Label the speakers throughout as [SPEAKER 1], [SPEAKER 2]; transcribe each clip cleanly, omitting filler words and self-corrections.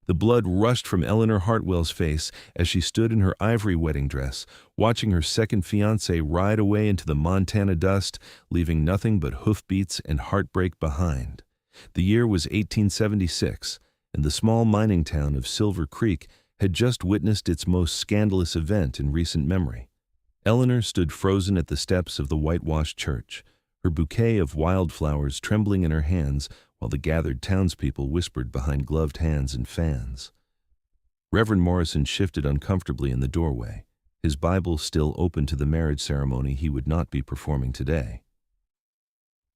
[SPEAKER 1] The blood rushed from Eleanor Hartwell's face as she stood in her ivory wedding dress, watching her second fiancé ride away into the Montana dust, leaving nothing but hoofbeats and heartbreak behind. The year was 1876, and the small mining town of Silver Creek had just witnessed its most scandalous event in recent memory. Eleanor stood frozen at the steps of the whitewashed church, her bouquet of wildflowers trembling in her hands while the gathered townspeople whispered behind gloved hands and fans. Reverend Morrison shifted uncomfortably in the doorway, his Bible still open to the marriage ceremony he would not be performing today.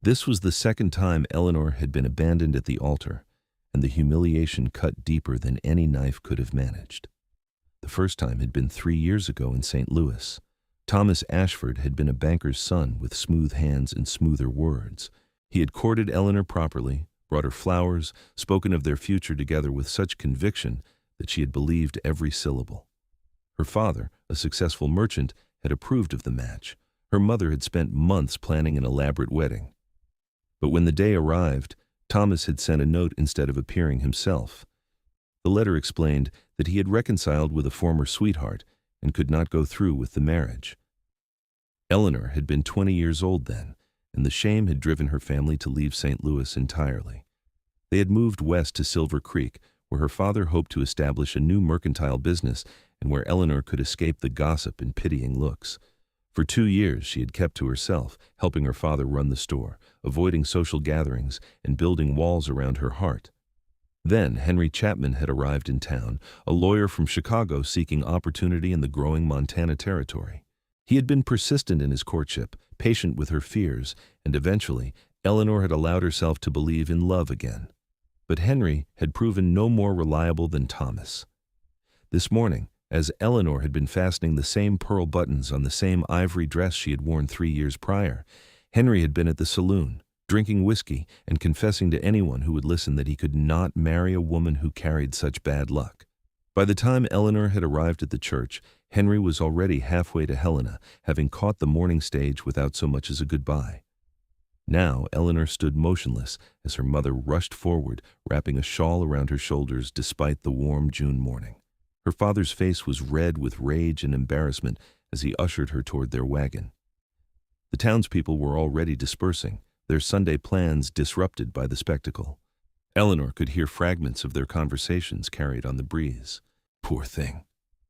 [SPEAKER 1] This was the second time Eleanor had been abandoned at the altar, and the humiliation cut deeper than any knife could have managed. The first time had been 3 years ago in St. Louis. Thomas Ashford had been a banker's son with smooth hands and smoother words. He had courted Eleanor properly, brought her flowers, spoken of their future together with such conviction that she had believed every syllable. Her father, a successful merchant, had approved of the match. Her mother had spent months planning an elaborate wedding. But when the day arrived, Thomas had sent a note instead of appearing himself. The letter explained that he had reconciled with a former sweetheart and could not go through with the marriage. Eleanor had been 20 years old then, and the shame had driven her family to leave St. Louis entirely. They had moved west to Silver Creek, where her father hoped to establish a new mercantile business and where Eleanor could escape the gossip and pitying looks. For 2 years she had kept to herself, helping her father run the store, avoiding social gatherings, and building walls around her heart. Then Henry Chapman had arrived in town, a lawyer from Chicago seeking opportunity in the growing Montana territory. He had been persistent in his courtship, patient with her fears, and eventually Eleanor had allowed herself to believe in love again. But Henry had proven no more reliable than Thomas. This morning, as Eleanor had been fastening the same pearl buttons on the same ivory dress she had worn 3 years prior, Henry had been at the saloon, drinking whiskey and confessing to anyone who would listen that he could not marry a woman who carried such bad luck. By the time Eleanor had arrived at the church, Henry was already halfway to Helena, having caught the morning stage without so much as a goodbye. Now Eleanor stood motionless as her mother rushed forward, wrapping a shawl around her shoulders despite the warm June morning. Her father's face was red with rage and embarrassment as he ushered her toward their wagon. The townspeople were already dispersing, their Sunday plans disrupted by the spectacle. Eleanor could hear fragments of their conversations carried on the breeze. Poor thing.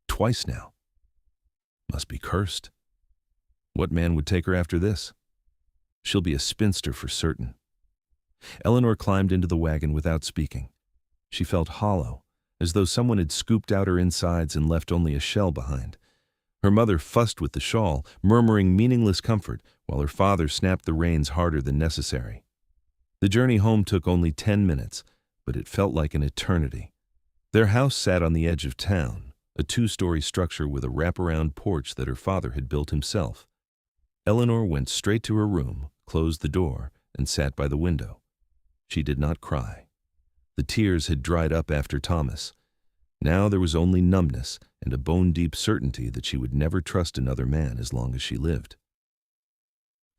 [SPEAKER 1] Twice now. Must be cursed. What man would take her after this? She'll be a spinster for certain. Eleanor climbed into the wagon without speaking. She felt hollow, as though someone had scooped out her insides and left only a shell behind. Her mother fussed with the shawl, murmuring meaningless comfort, while her father snapped the reins harder than necessary. The journey home took only 10 minutes, but it felt like an eternity. Their house sat on the edge of town, a 2-story structure with a wraparound porch that her father had built himself. Eleanor went straight to her room, closed the door, and sat by the window. She did not cry. The tears had dried up after Thomas. Now there was only numbness and a bone-deep certainty that she would never trust another man as long as she lived.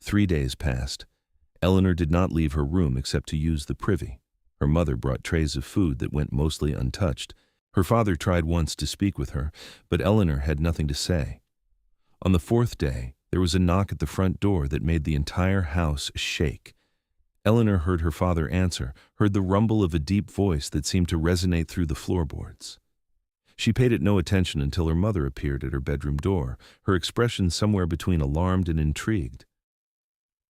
[SPEAKER 1] 3 days passed. Eleanor did not leave her room except to use the privy. Her mother brought trays of food that went mostly untouched. Her father tried once to speak with her, but Eleanor had nothing to say. On the 4th day, there was a knock at the front door that made the entire house shake. Eleanor heard her father answer, heard the rumble of a deep voice that seemed to resonate through the floorboards. She paid it no attention until her mother appeared at her bedroom door, her expression somewhere between alarmed and intrigued.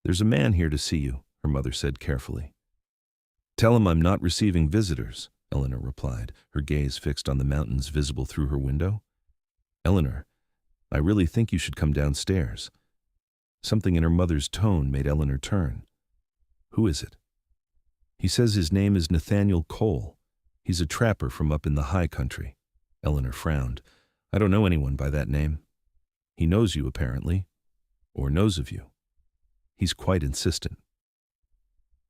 [SPEAKER 1] "There's a man here to see you," her mother said carefully. "Tell him I'm not receiving visitors," Eleanor replied, her gaze fixed on the mountains visible through her window. "Eleanor, I really think you should come downstairs." Something in her mother's tone made Eleanor turn. "Who is it?" "He says his name is Nathaniel Cole. He's a trapper from up in the high country." Eleanor frowned. "I don't know anyone by that name." "He knows you, apparently. Or knows of you. He's quite insistent."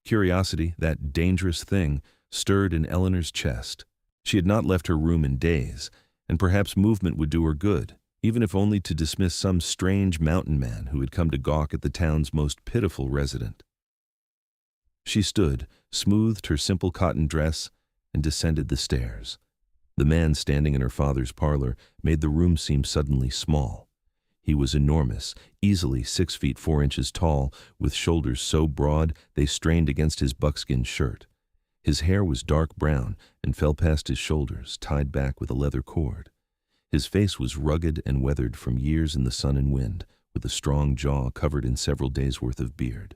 [SPEAKER 1] Curiosity, that dangerous thing, stirred in Eleanor's chest. She had not left her room in days, and perhaps movement would do her good, even if only to dismiss some strange mountain man who had come to gawk at the town's most pitiful resident. She stood, smoothed her simple cotton dress, and descended the stairs. The man standing in her father's parlor made the room seem suddenly small. He was enormous, easily 6 feet 4 inches tall, with shoulders so broad they strained against his buckskin shirt. His hair was dark brown and fell past his shoulders, tied back with a leather cord. His face was rugged and weathered from years in the sun and wind, with a strong jaw covered in several days' worth of beard.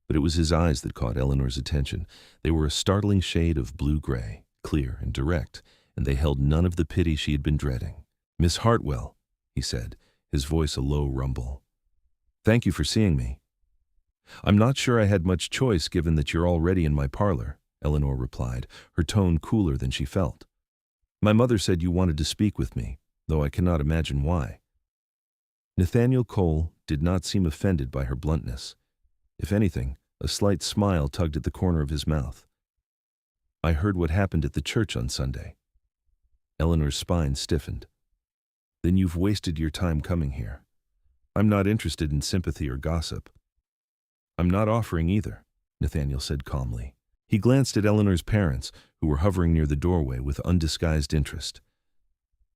[SPEAKER 1] But it was his eyes that caught Eleanor's attention. They were a startling shade of blue-gray, clear and direct, and they held none of the pity she had been dreading. "Miss Hartwell," he said, his voice a low rumble. "Thank you for seeing me." "I'm not sure I had much choice given that you're already in my parlor," Eleanor replied, her tone cooler than she felt. "My mother said you wanted to speak with me, though I cannot imagine why." Nathaniel Cole did not seem offended by her bluntness. If anything, a slight smile tugged at the corner of his mouth. "I heard what happened at the church on Sunday." Eleanor's spine stiffened. "Then you've wasted your time coming here. I'm not interested in sympathy or gossip." "I'm not offering either," Nathaniel said calmly. He glanced at Eleanor's parents, who were hovering near the doorway with undisguised interest.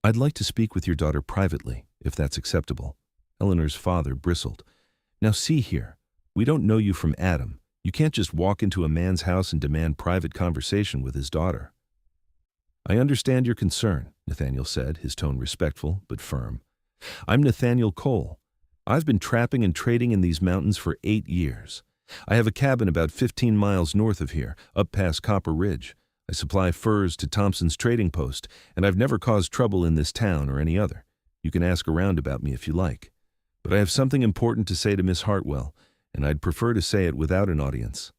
[SPEAKER 1] "I'd like to speak with your daughter privately, if that's acceptable." Eleanor's father bristled. "Now see here, we don't know you from Adam. You can't just walk into a man's house and demand private conversation with his daughter." "I understand your concern," Nathaniel said, his tone respectful but firm. "I'm Nathaniel Cole. I've been trapping and trading in these mountains for 8 years. I have a cabin about 15 miles north of here, up past Copper Ridge. I supply furs to Thompson's trading post, and I've never caused trouble in this town or any other. You can ask around about me if you like. But I have something important to say to Miss Hartwell, and I'd prefer to say it without an audience."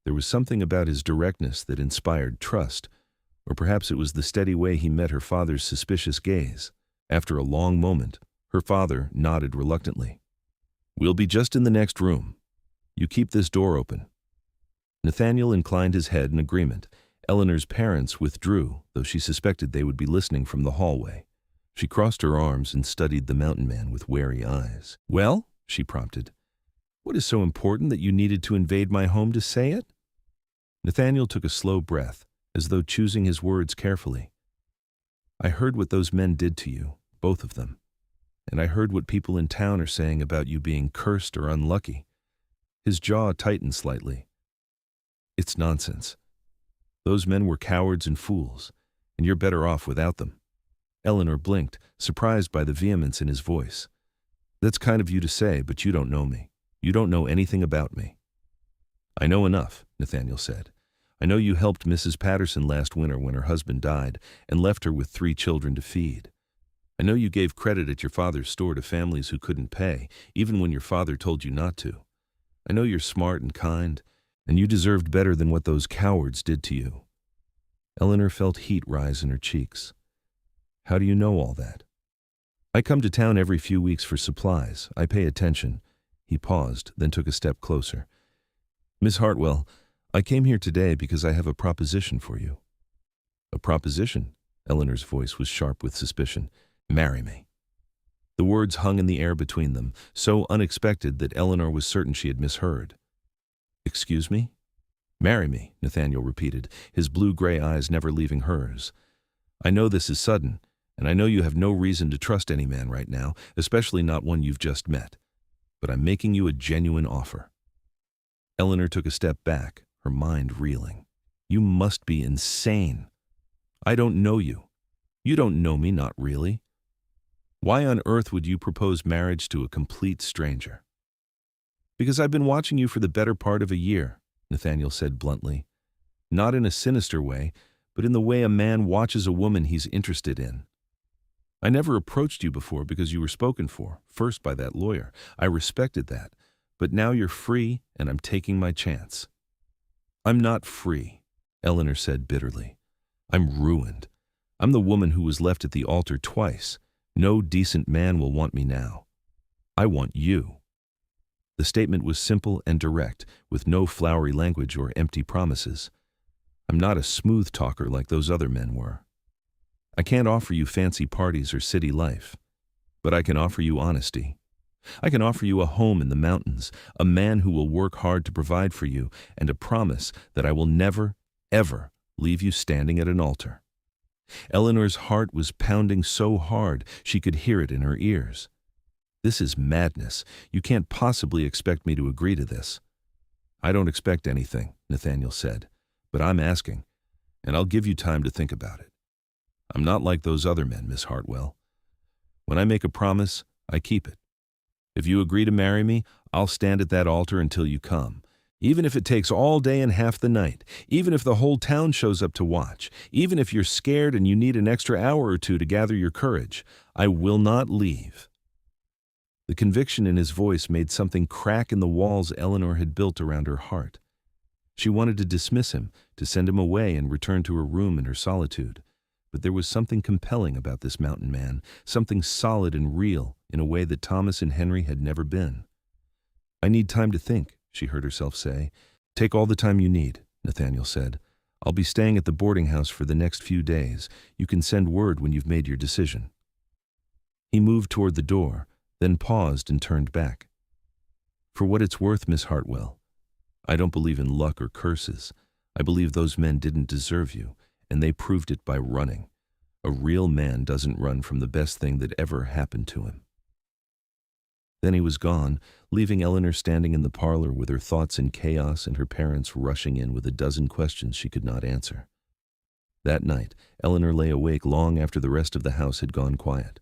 [SPEAKER 1] There was something about his directness that inspired trust, or perhaps it was the steady way he met her father's suspicious gaze. After a long moment, her father nodded reluctantly. "We'll be just in the next room. You keep this door open." Nathaniel inclined his head in agreement. Eleanor's parents withdrew, though she suspected they would be listening from the hallway. She crossed her arms and studied the mountain man with wary eyes. "Well," she prompted, "what is so important that you needed to invade my home to say it?" Nathaniel took a slow breath, as though choosing his words carefully. "I heard what those men did to you, both of them. And I heard what people in town are saying about you being cursed or unlucky." His jaw tightened slightly. "It's nonsense. Those men were cowards and fools, and you're better off without them." Eleanor blinked, surprised by the vehemence in his voice. "That's kind of you to say, but you don't know me. You don't know anything about me." "I know enough," Nathaniel said. "I know you helped Mrs. Patterson last winter when her husband died and left her with 3 children to feed. I know you gave credit at your father's store to families who couldn't pay, even when your father told you not to. I know you're smart and kind, and you deserved better than what those cowards did to you." Eleanor felt heat rise in her cheeks. "How do you know all that?" "I come to town every few weeks for supplies. I pay attention." He paused, then took a step closer. "Miss Hartwell, I came here today because I have a proposition for you." "A proposition?" Eleanor's voice was sharp with suspicion. "Marry me." The words hung in the air between them, so unexpected that Eleanor was certain she had misheard. "Excuse me?" "Marry me," Nathaniel repeated, his blue-gray eyes never leaving hers. "I know this is sudden, and I know you have no reason to trust any man right now, especially not one you've just met. But I'm making you a genuine offer." Eleanor took a step back, her mind reeling. "You must be insane. I don't know you. You don't know me, not really. Why on earth would you propose marriage to a complete stranger?" "Because I've been watching you for the better part of a year," Nathaniel said bluntly. "Not in a sinister way, but in the way a man watches a woman he's interested in. I never approached you before because you were spoken for, first by that lawyer. I respected that. But now you're free, and I'm taking my chance." "I'm not free," Eleanor said bitterly. "I'm ruined. I'm the woman who was left at the altar twice. No decent man will want me now. I want you." The statement was simple and direct, with no flowery language or empty promises. "I'm not a smooth talker like those other men were. I can't offer you fancy parties or city life, but I can offer you honesty. I can offer you a home in the mountains, a man who will work hard to provide for you, and a promise that I will never, ever leave you standing at an altar." Eleanor's heart was pounding so hard she could hear it in her ears. "This is madness. You can't possibly expect me to agree to this." "I don't expect anything," Nathaniel said, "but I'm asking, and I'll give you time to think about it. I'm not like those other men, Miss Hartwell. When I make a promise, I keep it. If you agree to marry me, I'll stand at that altar until you come. Even if it takes all day and half the night, even if the whole town shows up to watch, even if you're scared and you need an extra hour or two to gather your courage, I will not leave." The conviction in his voice made something crack in the walls Eleanor had built around her heart. She wanted to dismiss him, to send him away and return to her room in her solitude. But there was something compelling about this mountain man, something solid and real in a way that Thomas and Henry had never been. "I need time to think," she heard herself say. "Take all the time you need," Nathaniel said. "I'll be staying at the boarding house for the next few days. You can send word when you've made your decision." He moved toward the door, then paused and turned back. "For what it's worth, Miss Hartwell, I don't believe in luck or curses. I believe those men didn't deserve you, and they proved it by running. A real man doesn't run from the best thing that ever happened to him." Then he was gone, leaving Eleanor standing in the parlor with her thoughts in chaos and her parents rushing in with a dozen questions she could not answer. That night, Eleanor lay awake long after the rest of the house had gone quiet.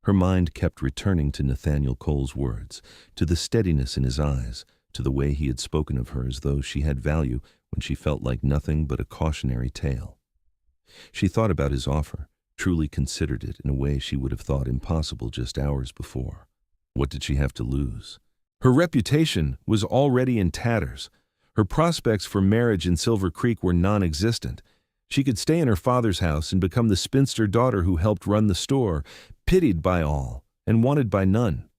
[SPEAKER 1] Her mind kept returning to Nathaniel Cole's words, to the steadiness in his eyes, to the way he had spoken of her as though she had value when she felt like nothing but a cautionary tale. She thought about his offer, truly considered it in a way she would have thought impossible just hours before. What did she have to lose? Her reputation was already in tatters. Her prospects for marriage in Silver Creek were non-existent. She could stay in her father's house and become the spinster daughter who helped run the store, pitied by all and wanted by none.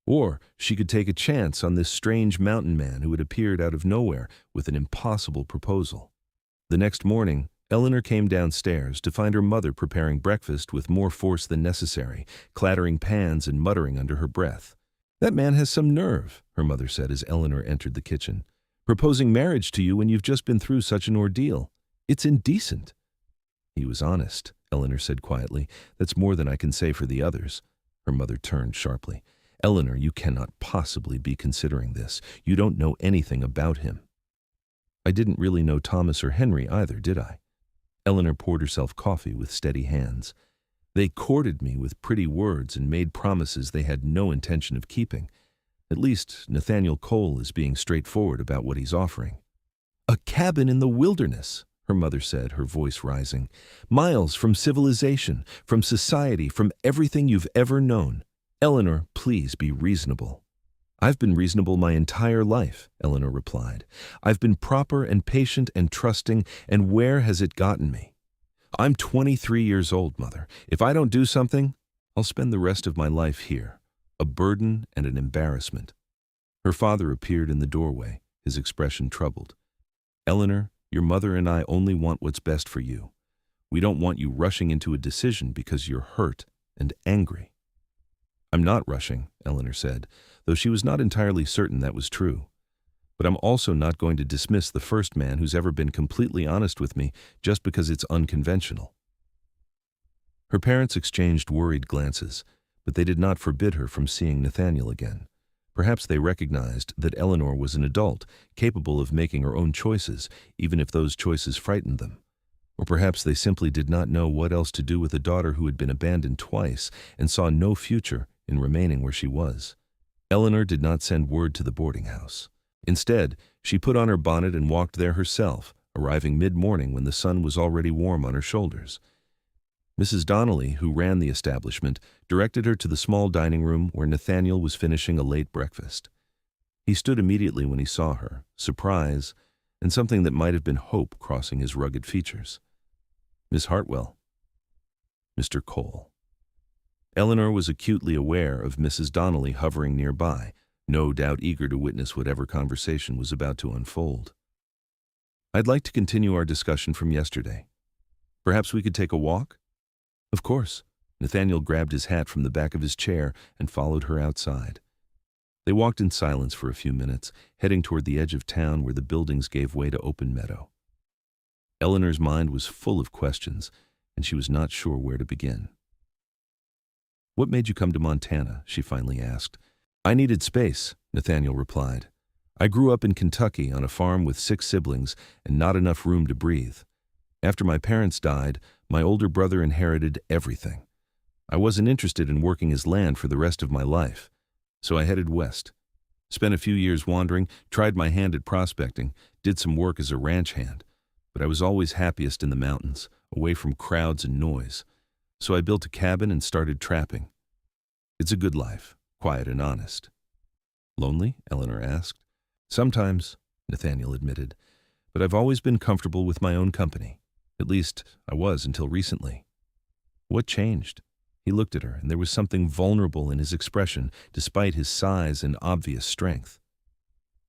[SPEAKER 1] Or she could take a chance on this strange mountain man who had appeared out of nowhere with an impossible proposal. The next morning, Eleanor came downstairs to find her mother preparing breakfast with more force than necessary, clattering pans and muttering under her breath. "That man has some nerve," her mother said as Eleanor entered the kitchen. "Proposing marriage to you when you've just been through such an ordeal. It's indecent." "He was honest," Eleanor said quietly. "That's more than I can say for the others." Her mother turned sharply. "Eleanor, you cannot possibly be considering this. You don't know anything about him." "I didn't really know Thomas or Henry either, did I?" Eleanor poured herself coffee with steady hands. "They courted me with pretty words and made promises they had no intention of keeping. At least Nathaniel Cole is being straightforward about what he's offering." "A cabin in the wilderness," her mother said, her voice rising. "Miles from civilization, from society, from everything you've ever known. Eleanor, please be reasonable." "I've been reasonable my entire life," Eleanor replied. "I've been proper and patient and trusting, and where has it gotten me? I'm 23 years old, Mother. If I don't do something, I'll spend the rest of my life here, a burden and an embarrassment." Her father appeared in the doorway, his expression troubled. "Eleanor, your mother and I only want what's best for you. We don't want you rushing into a decision because you're hurt and angry." "I'm not rushing," Eleanor said, though she was not entirely certain that was true. "But I'm also not going to dismiss the first man who's ever been completely honest with me just because it's unconventional." Her parents exchanged worried glances, but they did not forbid her from seeing Nathaniel again. Perhaps they recognized that Eleanor was an adult, capable of making her own choices, even if those choices frightened them. Or perhaps they simply did not know what else to do with a daughter who had been abandoned twice and saw no future in remaining where she was. Eleanor did not send word to the boarding house. Instead, she put on her bonnet and walked there herself, arriving mid-morning when the sun was already warm on her shoulders. Mrs. Donnelly, who ran the establishment, directed her to the small dining room where Nathaniel was finishing a late breakfast. He stood immediately when he saw her, surprise, and something that might have been hope crossing his rugged features. "Miss Hartwell." "Mr. Cole." Eleanor was acutely aware of Mrs. Donnelly hovering nearby, no doubt eager to witness whatever conversation was about to unfold. "I'd like to continue our discussion from yesterday. Perhaps we could take a walk?" "Of course." Nathaniel grabbed his hat from the back of his chair and followed her outside. They walked in silence for a few minutes, heading toward the edge of town where the buildings gave way to open meadow. Eleanor's mind was full of questions, and she was not sure where to begin. "What made you come to Montana?" she finally asked. "I needed space," Nathaniel replied. "I grew up in Kentucky on a farm with 6 siblings and not enough room to breathe. After my parents died, my older brother inherited everything. I wasn't interested in working his land for the rest of my life, so I headed west. Spent a few years wandering, tried my hand at prospecting, did some work as a ranch hand, but I was always happiest in the mountains, away from crowds and noise. So I built a cabin and started trapping. It's a good life, quiet and honest." "Lonely?" Eleanor asked. "Sometimes," Nathaniel admitted, "but I've always been comfortable with my own company. At least, I was until recently." "What changed?" He looked at her, and there was something vulnerable in his expression, despite his size and obvious strength.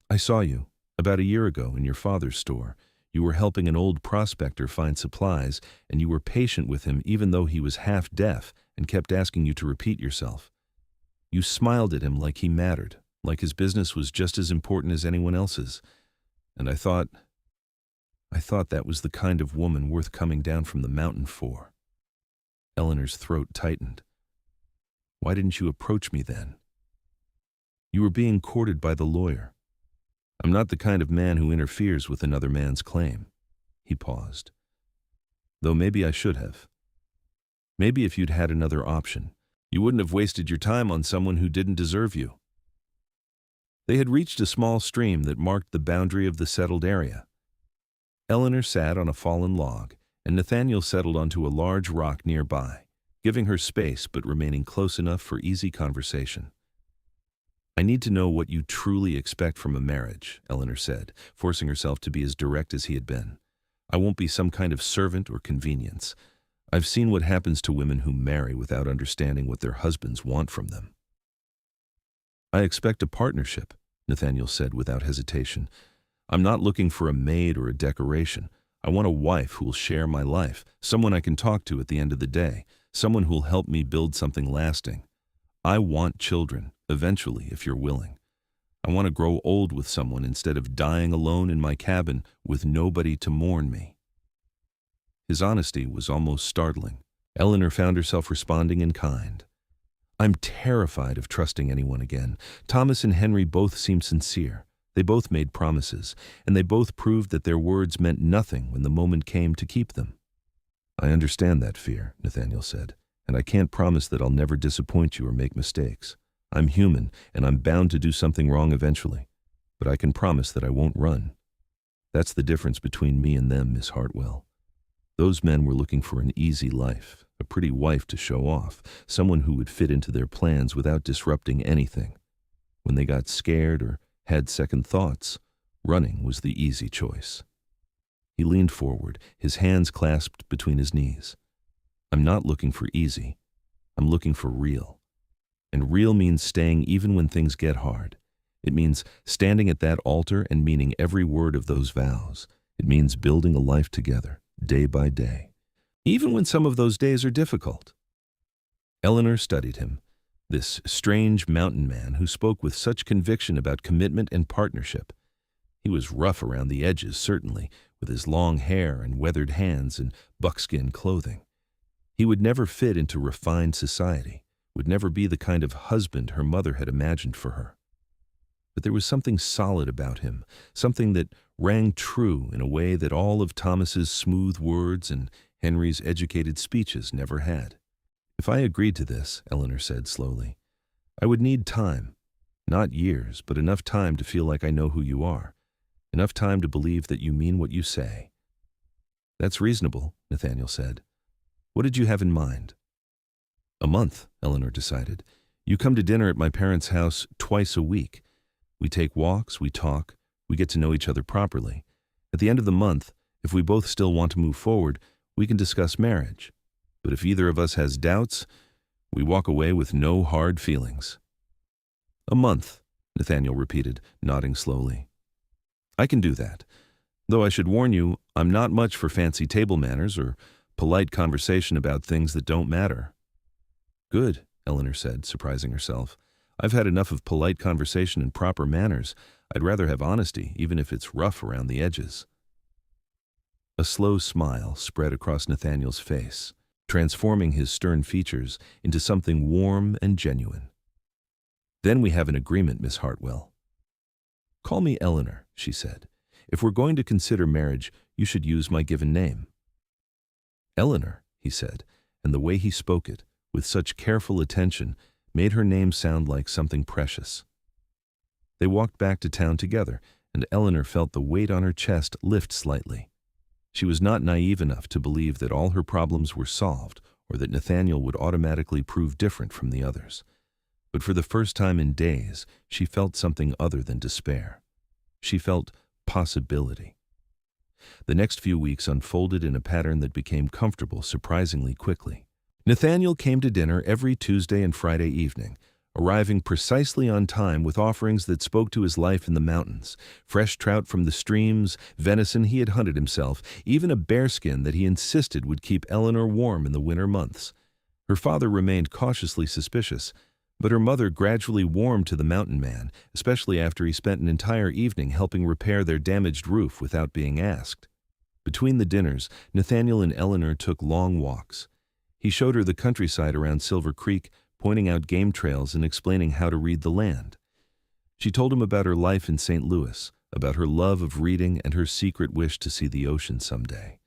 [SPEAKER 1] "I saw you, about a year ago, in your father's store. You were helping an old prospector find supplies, and you were patient with him even though he was half deaf and kept asking you to repeat yourself. You smiled at him like he mattered, like his business was just as important as anyone else's. And I thought that was the kind of woman worth coming down from the mountain for." Eleanor's throat tightened. "Why didn't you approach me then?" "You were being courted by the lawyer. I'm not the kind of man who interferes with another man's claim." He paused. "Though maybe I should have. Maybe if you'd had another option, you wouldn't have wasted your time on someone who didn't deserve you." They had reached a small stream that marked the boundary of the settled area. Eleanor sat on a fallen log, and Nathaniel settled onto a large rock nearby, giving her space but remaining close enough for easy conversation. "I need to know what you truly expect from a marriage," Eleanor said, forcing herself to be as direct as he had been. "I won't be some kind of servant or convenience. I've seen what happens to women who marry without understanding what their husbands want from them." "I expect a partnership," Nathaniel said without hesitation. "I'm not looking for a maid or a decoration. I want a wife who will share my life, someone I can talk to at the end of the day, someone who will help me build something lasting. I want children, eventually, if you're willing. I want to grow old with someone instead of dying alone in my cabin with nobody to mourn me." His honesty was almost startling. Eleanor found herself responding in kind. "I'm terrified of trusting anyone again. Thomas and Henry both seemed sincere. They both made promises, and they both proved that their words meant nothing when the moment came to keep them." "I understand that fear," Nathaniel said, "and I can't promise that I'll never disappoint you or make mistakes. I'm human, and I'm bound to do something wrong eventually. But I can promise that I won't run. That's the difference between me and them, Miss Hartwell. Those men were looking for an easy life, a pretty wife to show off, someone who would fit into their plans without disrupting anything. When they got scared or had second thoughts, running was the easy choice." He leaned forward, his hands clasped between his knees. "I'm not looking for easy. I'm looking for real. And real means staying even when things get hard. It means standing at that altar and meaning every word of those vows. It means building a life together, day by day, even when some of those days are difficult." Eleanor studied him, this strange mountain man who spoke with such conviction about commitment and partnership. He was rough around the edges, certainly, with his long hair and weathered hands and buckskin clothing. He would never fit into refined society, would never be the kind of husband her mother had imagined for her. But there was something solid about him, something that rang true in a way that all of Thomas's smooth words and Henry's educated speeches never had. "If I agreed to this," Eleanor said slowly, "I would need time. Not years, but enough time to feel like I know who you are. Enough time to believe that you mean what you say." "That's reasonable," Nathaniel said. "What did you have in mind?" "A month," Eleanor decided. "You come to dinner at my parents' house twice a week. We take walks, we talk, we get to know each other properly. At the end of the month, if we both still want to move forward, we can discuss marriage. But if either of us has doubts, we walk away with no hard feelings." "A month," Nathaniel repeated, nodding slowly. "I can do that. Though I should warn you, I'm not much for fancy table manners or polite conversation about things that don't matter." "Good," Eleanor said, surprising herself. "I've had enough of polite conversation and proper manners. I'd rather have honesty, even if it's rough around the edges." A slow smile spread across Nathaniel's face. transforming his stern features into something warm and genuine. "Then we have an agreement, Miss Hartwell." "Call me Eleanor," she said. "If we're going to consider marriage, you should use my given name." "Eleanor," he said, and the way he spoke it, with such careful attention, made her name sound like something precious. They walked back to town together, and Eleanor felt the weight on her chest lift slightly. She was not naive enough to believe that all her problems were solved or that Nathaniel would automatically prove different from the others. But for the first time in days, she felt something other than despair. She felt possibility. The next few weeks unfolded in a pattern that became comfortable surprisingly quickly. Nathaniel came to dinner every Tuesday and Friday evening, arriving precisely on time with offerings that spoke to his life in the mountains: fresh trout from the streams, venison he had hunted himself, even a bearskin that he insisted would keep Eleanor warm in the winter months. Her father remained cautiously suspicious, but her mother gradually warmed to the mountain man, especially after he spent an entire evening helping repair their damaged roof without being asked. Between the dinners, Nathaniel and Eleanor took long walks. He showed her the countryside around Silver Creek, pointing out game trails and explaining how to read the land. She told him about her life in St. Louis, about her love of reading and her secret wish to see the ocean someday.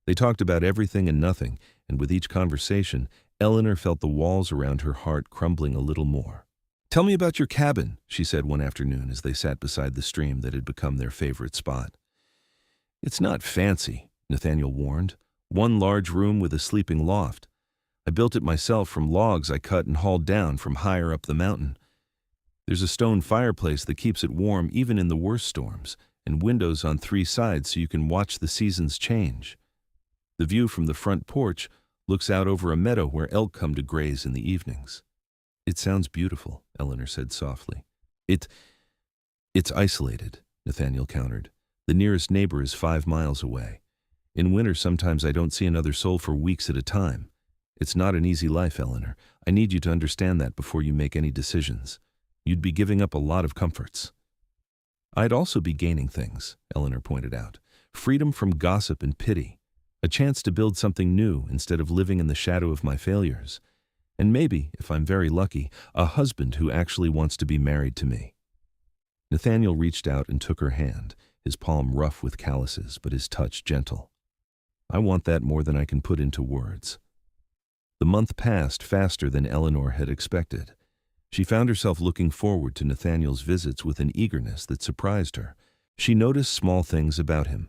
[SPEAKER 1] They talked about everything and nothing, and with each conversation, Eleanor felt the walls around her heart crumbling a little more. "Tell me about your cabin," she said one afternoon as they sat beside the stream that had become their favorite spot. "It's not fancy," Nathaniel warned. "One large room with a sleeping loft. I built it myself from logs I cut and hauled down from higher up the mountain. There's a stone fireplace that keeps it warm even in the worst storms, and windows on 3 sides so you can watch the seasons change. The view from the front porch looks out over a meadow where elk come to graze in the evenings." "It sounds beautiful," Eleanor said softly. It's isolated," Nathaniel countered. "The nearest neighbor is 5 miles away. In winter, sometimes I don't see another soul for weeks at a time. It's not an easy life, Eleanor. I need you to understand that before you make any decisions. You'd be giving up a lot of comforts." "I'd also be gaining things," Eleanor pointed out. "Freedom from gossip and pity. A chance to build something new instead of living in the shadow of my failures. And maybe, if I'm very lucky, a husband who actually wants to be married to me." Nathaniel reached out and took her hand, his palm rough with calluses, but his touch gentle. "I want that more than I can put into words." The month passed faster than Eleanor had expected. She found herself looking forward to Nathaniel's visits with an eagerness that surprised her. She noticed small things about him: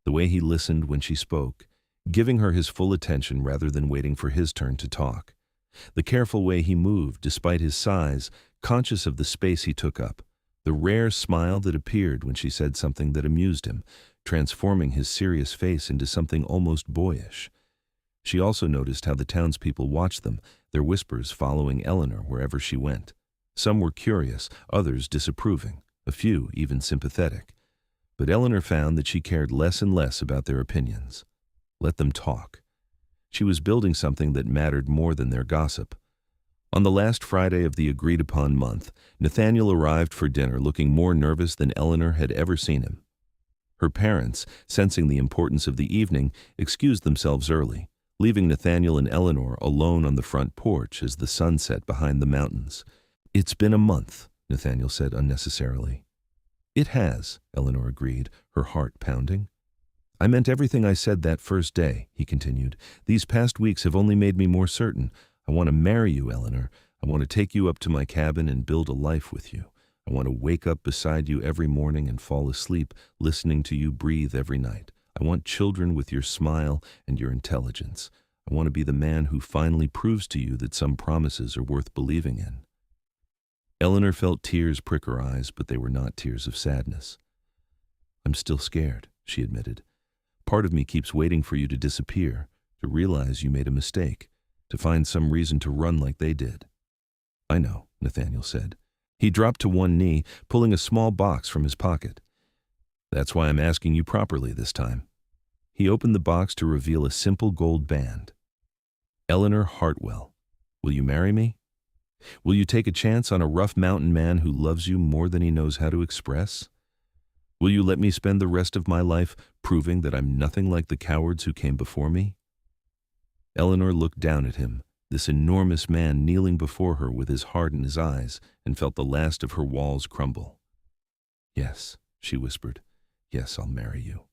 [SPEAKER 1] the way he listened when she spoke, giving her his full attention rather than waiting for his turn to talk; the careful way he moved despite his size, conscious of the space he took up; the rare smile that appeared when she said something that amused him, transforming his serious face into something almost boyish. She also noticed how the townspeople watched them, their whispers following Eleanor wherever she went. Some were curious, others disapproving, a few even sympathetic. But Eleanor found that she cared less and less about their opinions. Let them talk. She was building something that mattered more than their gossip. On the last Friday of the agreed-upon month, Nathaniel arrived for dinner looking more nervous than Eleanor had ever seen him. Her parents, sensing the importance of the evening, excused themselves early, leaving Nathaniel and Eleanor alone on the front porch as the sun set behind the mountains. "It's been a month," Nathaniel said unnecessarily. "It has," Eleanor agreed, her heart pounding. "I meant everything I said that first day," he continued. "These past weeks have only made me more certain. I want to marry you, Eleanor. I want to take you up to my cabin and build a life with you. I want to wake up beside you every morning and fall asleep listening to you breathe every night. I want children with your smile and your intelligence. I want to be the man who finally proves to you that some promises are worth believing in." Eleanor felt tears prick her eyes, but they were not tears of sadness. "I'm still scared," she admitted. "Part of me keeps waiting for you to disappear, to realize you made a mistake, to find some reason to run like they did." "I know," Nathaniel said. He dropped to one knee, pulling a small box from his pocket. "That's why I'm asking you properly this time." He opened the box to reveal a simple gold band. "Eleanor Hartwell, will you marry me? Will you take a chance on a rough mountain man who loves you more than he knows how to express? Will you let me spend the rest of my life proving that I'm nothing like the cowards who came before me?" Eleanor looked down at him, this enormous man kneeling before her with his heart in his eyes, and felt the last of her walls crumble. "Yes," she whispered. "Yes, I'll marry you."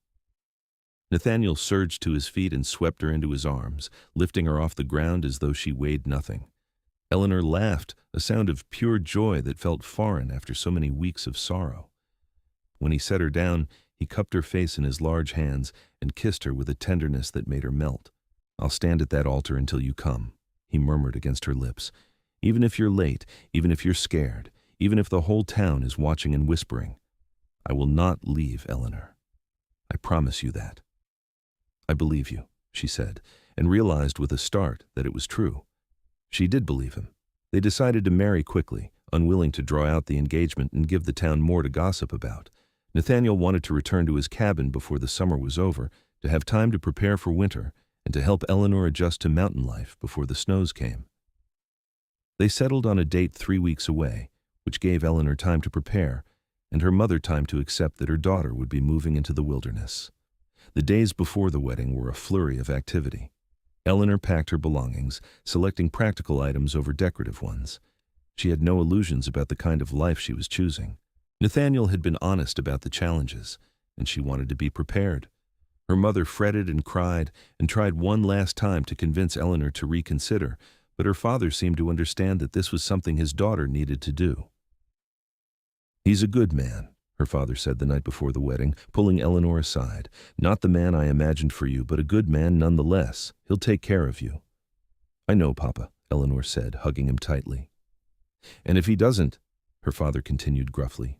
[SPEAKER 1] Nathaniel surged to his feet and swept her into his arms, lifting her off the ground as though she weighed nothing. Eleanor laughed, a sound of pure joy that felt foreign after so many weeks of sorrow. When he set her down, he cupped her face in his large hands and kissed her with a tenderness that made her melt. "I'll stand at that altar until you come," he murmured against her lips. "Even if you're late, even if you're scared, even if the whole town is watching and whispering. I will not leave, Eleanor. I promise you that." "I believe you," she said, and realized with a start that it was true. She did believe him. They decided to marry quickly, unwilling to draw out the engagement and give the town more to gossip about. Nathaniel wanted to return to his cabin before the summer was over, to have time to prepare for winter, and to help Eleanor adjust to mountain life before the snows came. They settled on a date 3 weeks away, which gave Eleanor time to prepare, and her mother time to accept that her daughter would be moving into the wilderness. The days before the wedding were a flurry of activity. Eleanor packed her belongings, selecting practical items over decorative ones. She had no illusions about the kind of life she was choosing. Nathaniel had been honest about the challenges, and she wanted to be prepared. Her mother fretted and cried and tried one last time to convince Eleanor to reconsider, but her father seemed to understand that this was something his daughter needed to do. "He's a good man," her father said the night before the wedding, pulling Eleanor aside. "Not the man I imagined for you, but a good man nonetheless. He'll take care of you." "I know, Papa," Eleanor said, hugging him tightly. "And if he doesn't," her father continued gruffly,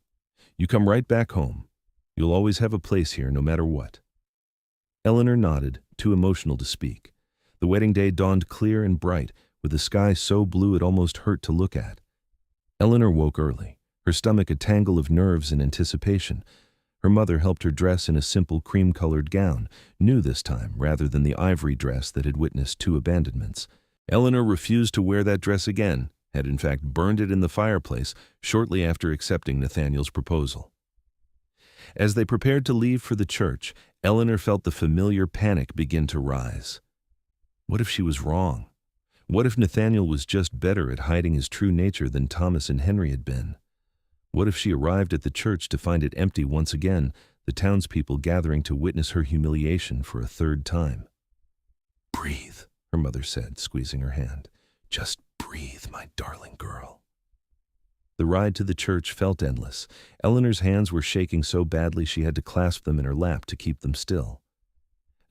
[SPEAKER 1] "you come right back home. You'll always have a place here, no matter what." Eleanor nodded, too emotional to speak. The wedding day dawned clear and bright, with the sky so blue it almost hurt to look at. Eleanor woke early, her stomach a tangle of nerves and anticipation. Her mother helped her dress in a simple cream-colored gown, new this time rather than the ivory dress that had witnessed 2 abandonments. Eleanor refused to wear that dress again, had in fact burned it in the fireplace shortly after accepting Nathaniel's proposal. As they prepared to leave for the church, Eleanor felt the familiar panic begin to rise. What if she was wrong? What if Nathaniel was just better at hiding his true nature than Thomas and Henry had been? What if she arrived at the church to find it empty once again, the townspeople gathering to witness her humiliation for a 3rd time? "Breathe," her mother said, squeezing her hand. "Just breathe, my darling girl." The ride to the church felt endless. Eleanor's hands were shaking so badly she had to clasp them in her lap to keep them still.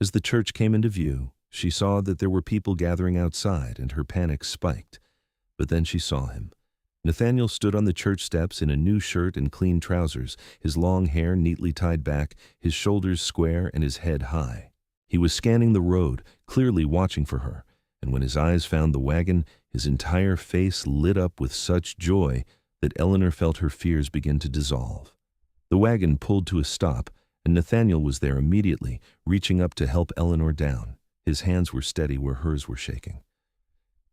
[SPEAKER 1] As the church came into view, she saw that there were people gathering outside, and her panic spiked. But then she saw him. Nathaniel stood on the church steps in a new shirt and clean trousers, his long hair neatly tied back, his shoulders square and his head high. He was scanning the road, clearly watching for her, and when his eyes found the wagon, his entire face lit up with such joy that Eleanor felt her fears begin to dissolve. The wagon pulled to a stop, and Nathaniel was there immediately, reaching up to help Eleanor down. His hands were steady where hers were shaking.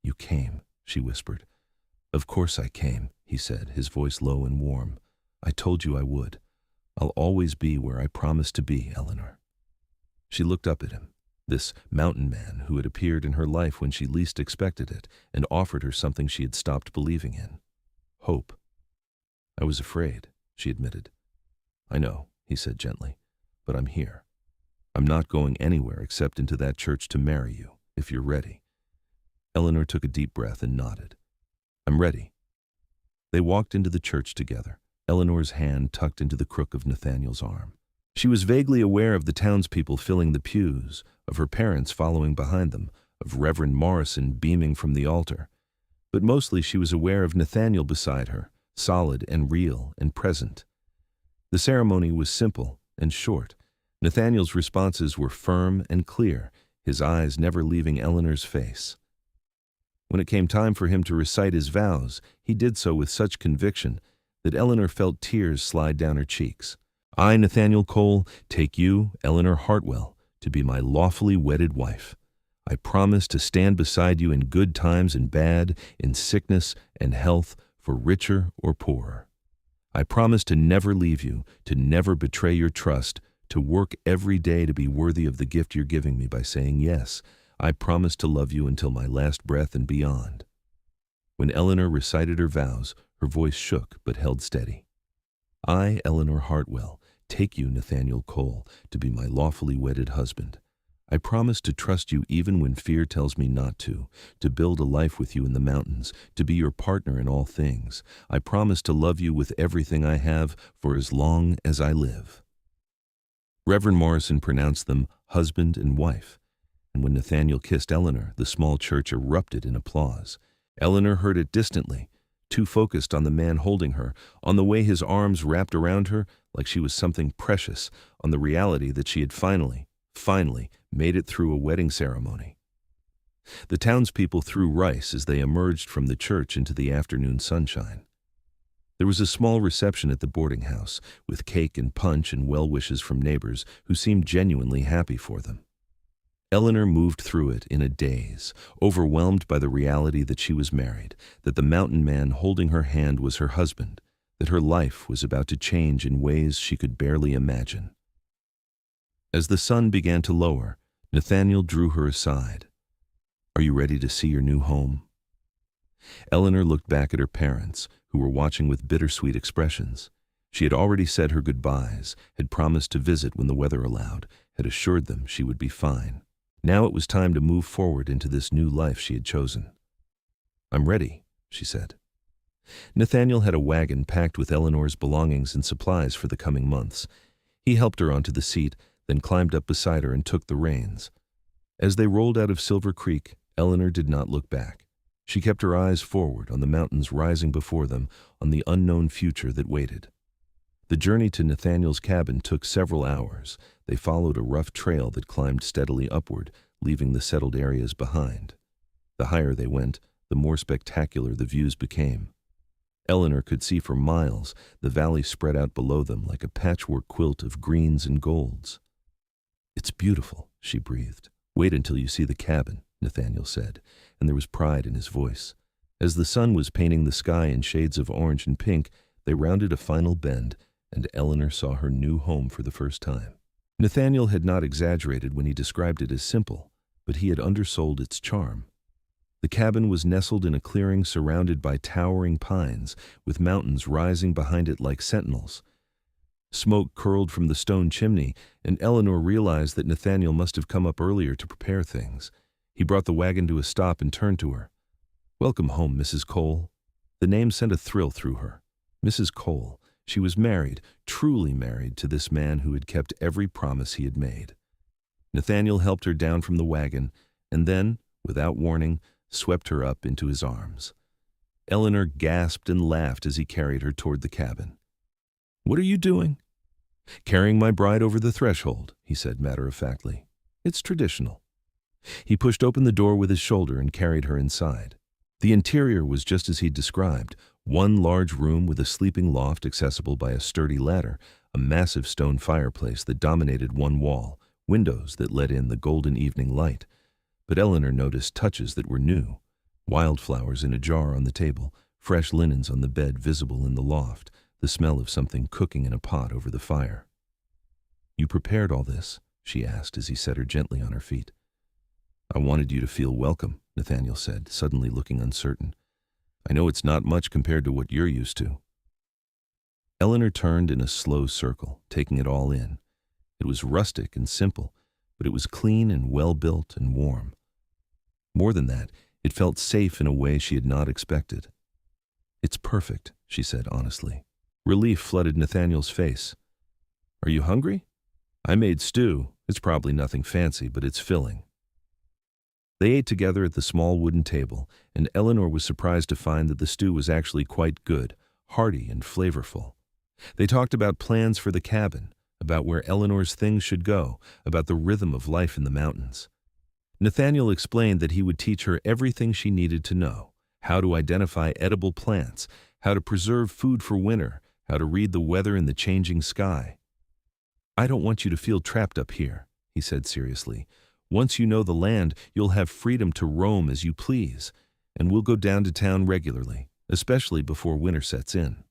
[SPEAKER 1] "You came," she whispered. "Of course I came," he said, his voice low and warm. "I told you I would. I'll always be where I promised to be, Eleanor." She looked up at him, this mountain man who had appeared in her life when she least expected it and offered her something she had stopped believing in. Hope. "I was afraid," she admitted. "I know," he said gently, "but I'm here. I'm not going anywhere except into that church to marry you, if you're ready." Eleanor took a deep breath and nodded. "I'm ready." They walked into the church together, Eleanor's hand tucked into the crook of Nathaniel's arm. She was vaguely aware of the townspeople filling the pews, of her parents following behind them, of Reverend Morrison beaming from the altar. But mostly she was aware of Nathaniel beside her, solid and real and present. The ceremony was simple and short. Nathaniel's responses were firm and clear, his eyes never leaving Eleanor's face. When it came time for him to recite his vows, he did so with such conviction that Eleanor felt tears slide down her cheeks. "I, Nathaniel Cole, take you, Eleanor Hartwell, to be my lawfully wedded wife. I promise to stand beside you in good times and bad, in sickness and health, for richer or poorer. I promise to never leave you, to never betray your trust, to work every day to be worthy of the gift you're giving me by saying yes. I promise to love you until my last breath and beyond." When Eleanor recited her vows, her voice shook but held steady. "I, Eleanor Hartwell, take you, Nathaniel Cole, to be my lawfully wedded husband. I promise to trust you even when fear tells me not to build a life with you in the mountains, to be your partner in all things. I promise to love you with everything I have for as long as I live." Reverend Morrison pronounced them husband and wife, and when Nathaniel kissed Eleanor, the small church erupted in applause. Eleanor heard it distantly, too focused on the man holding her, on the way his arms wrapped around her like she was something precious, on the reality that she had finally made it through a wedding ceremony. The townspeople threw rice as they emerged from the church into the afternoon sunshine. There was a small reception at the boarding house, with cake and punch and well wishes from neighbors who seemed genuinely happy for them. Eleanor moved through it in a daze, overwhelmed by the reality that she was married, that the mountain man holding her hand was her husband, that her life was about to change in ways she could barely imagine. As the sun began to lower, Nathaniel drew her aside. "Are you ready to see your new home?" Eleanor looked back at her parents, who were watching with bittersweet expressions. She had already said her goodbyes, had promised to visit when the weather allowed, had assured them she would be fine. Now it was time to move forward into this new life she had chosen. "I'm ready," she said. Nathaniel had a wagon packed with Eleanor's belongings and supplies for the coming months. He helped her onto the seat, then climbed up beside her and took the reins. As they rolled out of Silver Creek, Eleanor did not look back. She kept her eyes forward on the mountains rising before them, on the unknown future that waited. The journey to Nathaniel's cabin took several hours. They followed a rough trail that climbed steadily upward, leaving the settled areas behind. The higher they went, the more spectacular the views became. Eleanor could see for miles the valley spread out below them like a patchwork quilt of greens and golds. "It's beautiful," she breathed. "Wait until you see the cabin," Nathaniel said, and there was pride in his voice. As the sun was painting the sky in shades of orange and pink, they rounded a final bend, and Eleanor saw her new home for the first time. Nathaniel had not exaggerated when he described it as simple, but he had undersold its charm. The cabin was nestled in a clearing surrounded by towering pines, with mountains rising behind it like sentinels. Smoke curled from the stone chimney, and Eleanor realized that Nathaniel must have come up earlier to prepare things. He brought the wagon to a stop and turned to her. "Welcome home, Mrs. Cole." The name sent a thrill through her. Mrs. Cole. She was married, truly married, to this man who had kept every promise he had made. Nathaniel helped her down from the wagon, and then, without warning, swept her up into his arms. Eleanor gasped and laughed as he carried her toward the cabin. "What are you doing?" "Carrying my bride over the threshold," he said matter-of-factly. "It's traditional." He pushed open the door with his shoulder and carried her inside. The interior was just as he'd described, one large room with a sleeping loft accessible by a sturdy ladder, a massive stone fireplace that dominated one wall, windows that let in the golden evening light. But Eleanor noticed touches that were new: wildflowers in a jar on the table, fresh linens on the bed visible in the loft, the smell of something cooking in a pot over the fire. "You prepared all this?" she asked as he set her gently on her feet. "I wanted you to feel welcome," Nathaniel said, suddenly looking uncertain. "I know it's not much compared to what you're used to." Eleanor turned in a slow circle, taking it all in. It was rustic and simple, but it was clean and well-built and warm. More than that, it felt safe in a way she had not expected. "It's perfect," she said honestly. Relief flooded Nathaniel's face. "Are you hungry? I made stew. It's probably nothing fancy, but it's filling." They ate together at the small wooden table, and Eleanor was surprised to find that the stew was actually quite good, hearty and flavorful. They talked about plans for the cabin, about where Eleanor's things should go, about the rhythm of life in the mountains. Nathaniel explained that he would teach her everything she needed to know: how to identify edible plants, how to preserve food for winter, how to read the weather in the changing sky. "I don't want you to feel trapped up here," he said seriously. "Once you know the land, you'll have freedom to roam as you please, and we'll go down to town regularly, especially before winter sets in."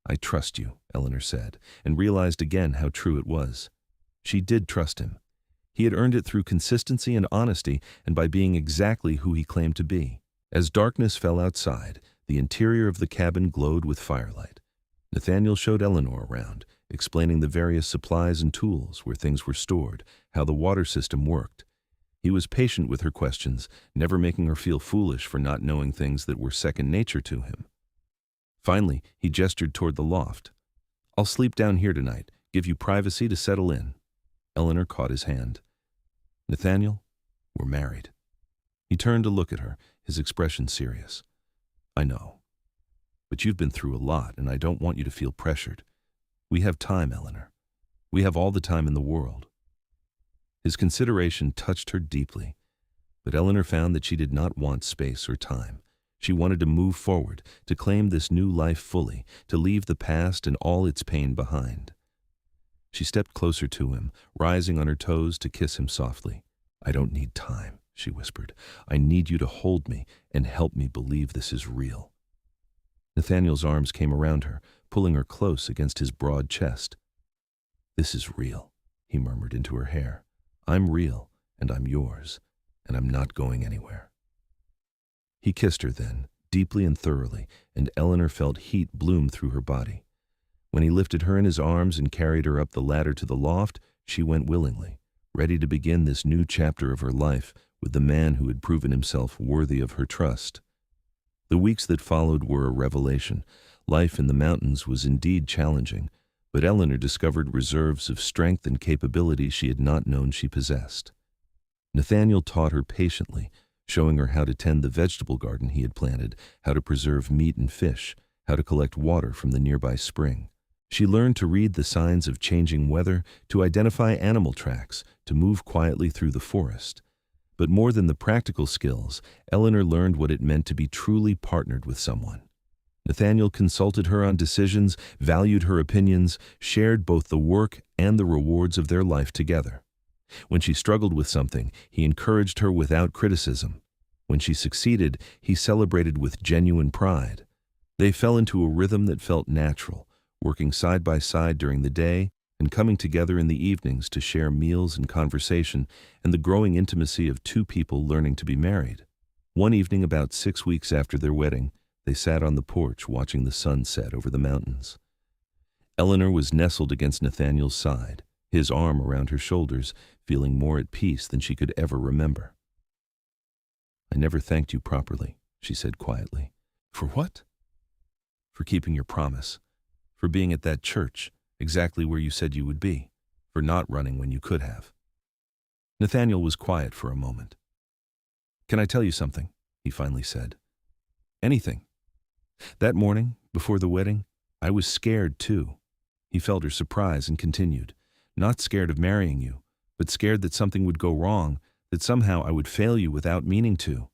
[SPEAKER 1] "I trust you," Eleanor said, and realized again how true it was. She did trust him. He had earned it through consistency and honesty and by being exactly who he claimed to be. As darkness fell outside, the interior of the cabin glowed with firelight. Nathaniel showed Eleanor around, explaining the various supplies and tools, where things were stored, how the water system worked. He was patient with her questions, never making her feel foolish for not knowing things that were second nature to him. Finally, he gestured toward the loft. "I'll sleep down here tonight, give you privacy to settle in." Eleanor caught his hand. "Nathaniel, we're married." He turned to look at her, his expression serious. "I know. But you've been through a lot, and I don't want you to feel pressured. We have time, Eleanor. We have all the time in the world." His consideration touched her deeply, but Eleanor found that she did not want space or time. She wanted to move forward, to claim this new life fully, to leave the past and all its pain behind. She stepped closer to him, rising on her toes to kiss him softly. "I don't need time," she whispered. "I need you to hold me and help me believe this is real." Nathaniel's arms came around her, pulling her close against his broad chest. "This is real," he murmured into her hair. "I'm real, and I'm yours, and I'm not going anywhere." He kissed her then, deeply and thoroughly, and Eleanor felt heat bloom through her body. When he lifted her in his arms and carried her up the ladder to the loft, she went willingly, ready to begin this new chapter of her life with the man who had proven himself worthy of her trust. The weeks that followed were a revelation. Life in the mountains was indeed challenging, but Eleanor discovered reserves of strength and capability she had not known she possessed. Nathaniel taught her patiently, showing her how to tend the vegetable garden he had planted, how to preserve meat and fish, how to collect water from the nearby spring. She learned to read the signs of changing weather, to identify animal tracks, to move quietly through the forest. But more than the practical skills, Eleanor learned what it meant to be truly partnered with someone. Nathaniel consulted her on decisions, valued her opinions, shared both the work and the rewards of their life together. When she struggled with something, he encouraged her without criticism. When she succeeded, he celebrated with genuine pride. They fell into a rhythm that felt natural, working side by side during the day and coming together in the evenings to share meals and conversation and the growing intimacy of two people learning to be married. One evening, about 6 weeks after their wedding, they sat on the porch watching the sun set over the mountains. Eleanor was nestled against Nathaniel's side, his arm around her shoulders, feeling more at peace than she could ever remember. "I never thanked you properly," she said quietly. "For what?" "For keeping your promise, for being at that church, exactly where you said you would be, for not running when you could have." Nathaniel was quiet for a moment. "Can I tell you something?" he finally said. "Anything. That morning, before the wedding, I was scared too." He felt her surprise and continued, "Not scared of marrying you, but scared that something would go wrong, that somehow I would fail you without meaning to.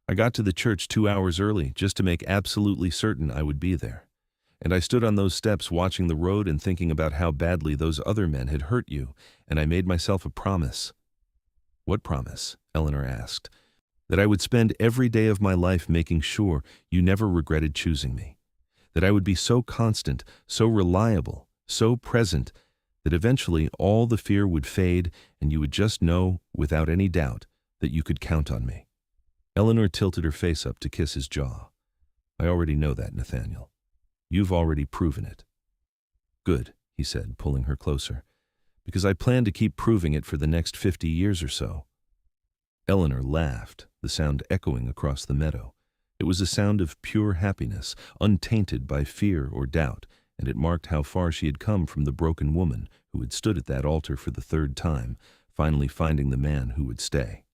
[SPEAKER 1] I got to the church 2 hours early just to make absolutely certain I would be there. And I stood on those steps watching the road and thinking about how badly those other men had hurt you, and I made myself a promise." "What promise?" Eleanor asked. "That I would spend every day of my life making sure you never regretted choosing me. That I would be so constant, so reliable, so present, that eventually all the fear would fade and you would just know, without any doubt, that you could count on me." Eleanor tilted her face up to kiss his jaw. "I already know that, Nathaniel. You've already proven it." "Good," he said, pulling her closer, "because I plan to keep proving it for the next 50 years or so." Eleanor laughed, the sound echoing across the meadow. It was a sound of pure happiness, untainted by fear or doubt, and it marked how far she had come from the broken woman who had stood at that altar for the 3rd time, finally finding the man who would stay.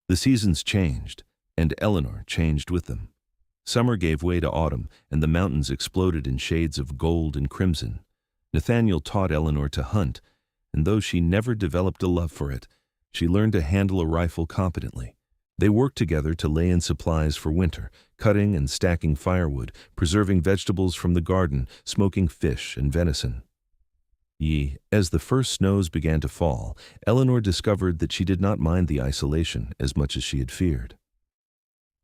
[SPEAKER 1] The seasons changed, and Eleanor changed with them. Summer gave way to autumn, and the mountains exploded in shades of gold and crimson. Nathaniel taught Eleanor to hunt, and though she never developed a love for it, she learned to handle a rifle competently. They worked together to lay in supplies for winter, cutting and stacking firewood, preserving vegetables from the garden, smoking fish and venison. As the first snows began to fall, Eleanor discovered that she did not mind the isolation as much as she had feared.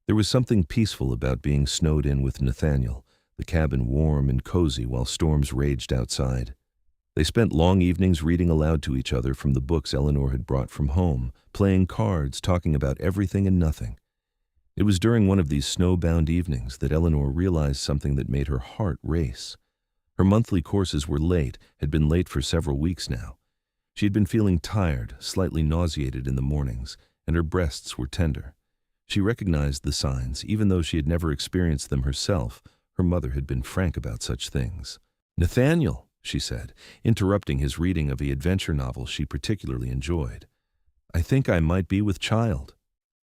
[SPEAKER 1] There was something peaceful about being snowed in with Nathaniel, the cabin warm and cozy while storms raged outside. They spent long evenings reading aloud to each other from the books Eleanor had brought from home, playing cards, talking about everything and nothing. It was during one of these snowbound evenings that Eleanor realized something that made her heart race. Her monthly courses were late, had been late for several weeks now. She had been feeling tired, slightly nauseated in the mornings, and her breasts were tender. She recognized the signs, even though she had never experienced them herself. Her mother had been frank about such things. "Nathaniel," she said, interrupting his reading of the adventure novel she particularly enjoyed, "I think I might be with child."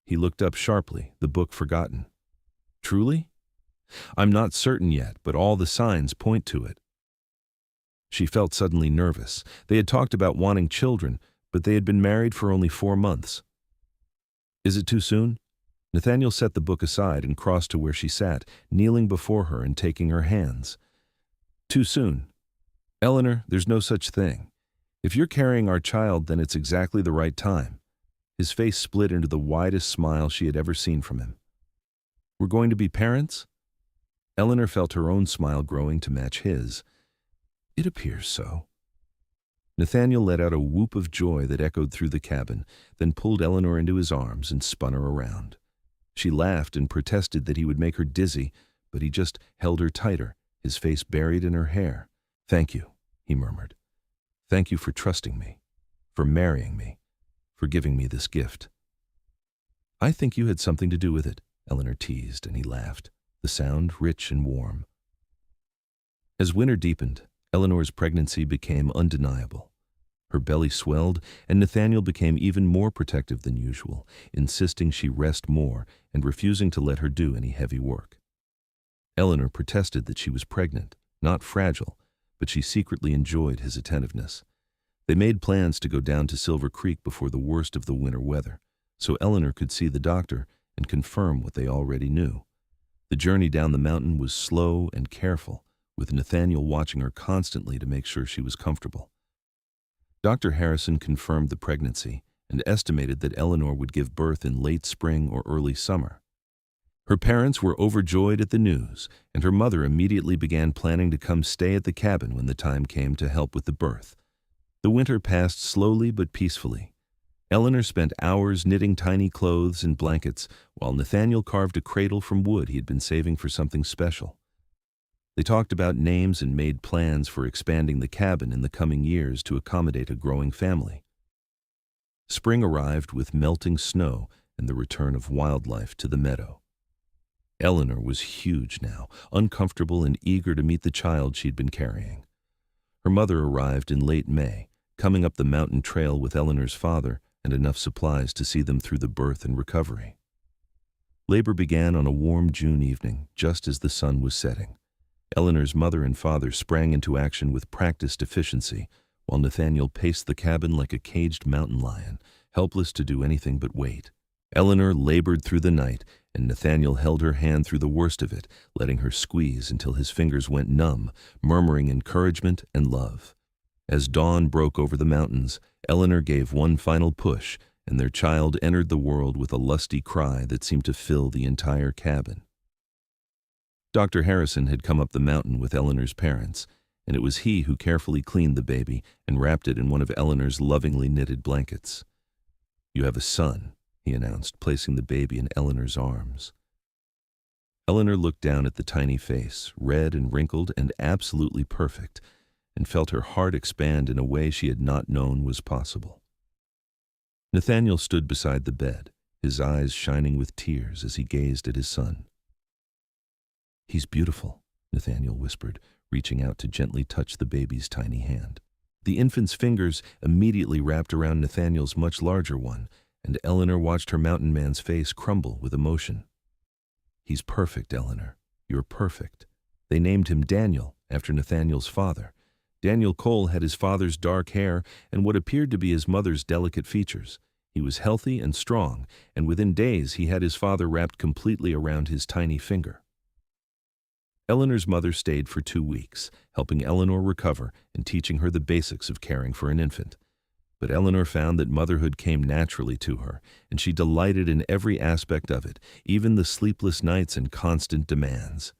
[SPEAKER 1] He looked up sharply, the book forgotten. "Truly?" "I'm not certain yet, but all the signs point to it." She felt suddenly nervous. They had talked about wanting children, but they had been married for only 4 months. "Is it too soon?" Nathaniel set the book aside and crossed to where she sat, kneeling before her and taking her hands. "Too soon. Eleanor, there's no such thing. If you're carrying our child, then it's exactly the right time." His face split into the widest smile she had ever seen from him. "We're going to be parents?" Eleanor felt her own smile growing to match his. "It appears so." Nathaniel let out a whoop of joy that echoed through the cabin, then pulled Eleanor into his arms and spun her around. She laughed and protested that he would make her dizzy, but he just held her tighter, his face buried in her hair. "Thank you," he murmured. "Thank you for trusting me, for marrying me, for giving me this gift." "I think you had something to do with it," Eleanor teased, and he laughed, the sound rich and warm. As winter deepened, Eleanor's pregnancy became undeniable. Her belly swelled, and Nathaniel became even more protective than usual, insisting she rest more and refusing to let her do any heavy work. Eleanor protested that she was pregnant, not fragile, but she secretly enjoyed his attentiveness. They made plans to go down to Silver Creek before the worst of the winter weather, so Eleanor could see the doctor and confirm what they already knew. The journey down the mountain was slow and careful, with Nathaniel watching her constantly to make sure she was comfortable. Dr. Harrison confirmed the pregnancy and estimated that Eleanor would give birth in late spring or early summer. Her parents were overjoyed at the news, and her mother immediately began planning to come stay at the cabin when the time came to help with the birth. The winter passed slowly but peacefully. Eleanor spent hours knitting tiny clothes and blankets, while Nathaniel carved a cradle from wood he had been saving for something special. They talked about names and made plans for expanding the cabin in the coming years to accommodate a growing family. Spring arrived with melting snow and the return of wildlife to the meadow. Eleanor was huge now, uncomfortable and eager to meet the child she'd been carrying. Her mother arrived in late May, coming up the mountain trail with Eleanor's father and enough supplies to see them through the birth and recovery. Labor began on a warm June evening, just as the sun was setting. Eleanor's mother and father sprang into action with practiced efficiency, while Nathaniel paced the cabin like a caged mountain lion, helpless to do anything but wait. Eleanor labored through the night, and Nathaniel held her hand through the worst of it, letting her squeeze until his fingers went numb, murmuring encouragement and love. As dawn broke over the mountains, Eleanor gave one final push, and their child entered the world with a lusty cry that seemed to fill the entire cabin. Dr. Harrison had come up the mountain with Eleanor's parents, and it was he who carefully cleaned the baby and wrapped it in one of Eleanor's lovingly knitted blankets. "You have a son," he announced, placing the baby in Eleanor's arms. Eleanor looked down at the tiny face, red and wrinkled and absolutely perfect, and felt her heart expand in a way she had not known was possible. Nathaniel stood beside the bed, his eyes shining with tears as he gazed at his son. "He's beautiful," Nathaniel whispered, reaching out to gently touch the baby's tiny hand. The infant's fingers immediately wrapped around Nathaniel's much larger one, and Eleanor watched her mountain man's face crumble with emotion. "He's perfect, Eleanor. You're perfect." They named him Daniel, after Nathaniel's father. Daniel Cole had his father's dark hair and what appeared to be his mother's delicate features. He was healthy and strong, and within days he had his father wrapped completely around his tiny finger. Eleanor's mother stayed for 2 weeks, helping Eleanor recover and teaching her the basics of caring for an infant. But Eleanor found that motherhood came naturally to her, and she delighted in every aspect of it, even the sleepless nights and constant demands.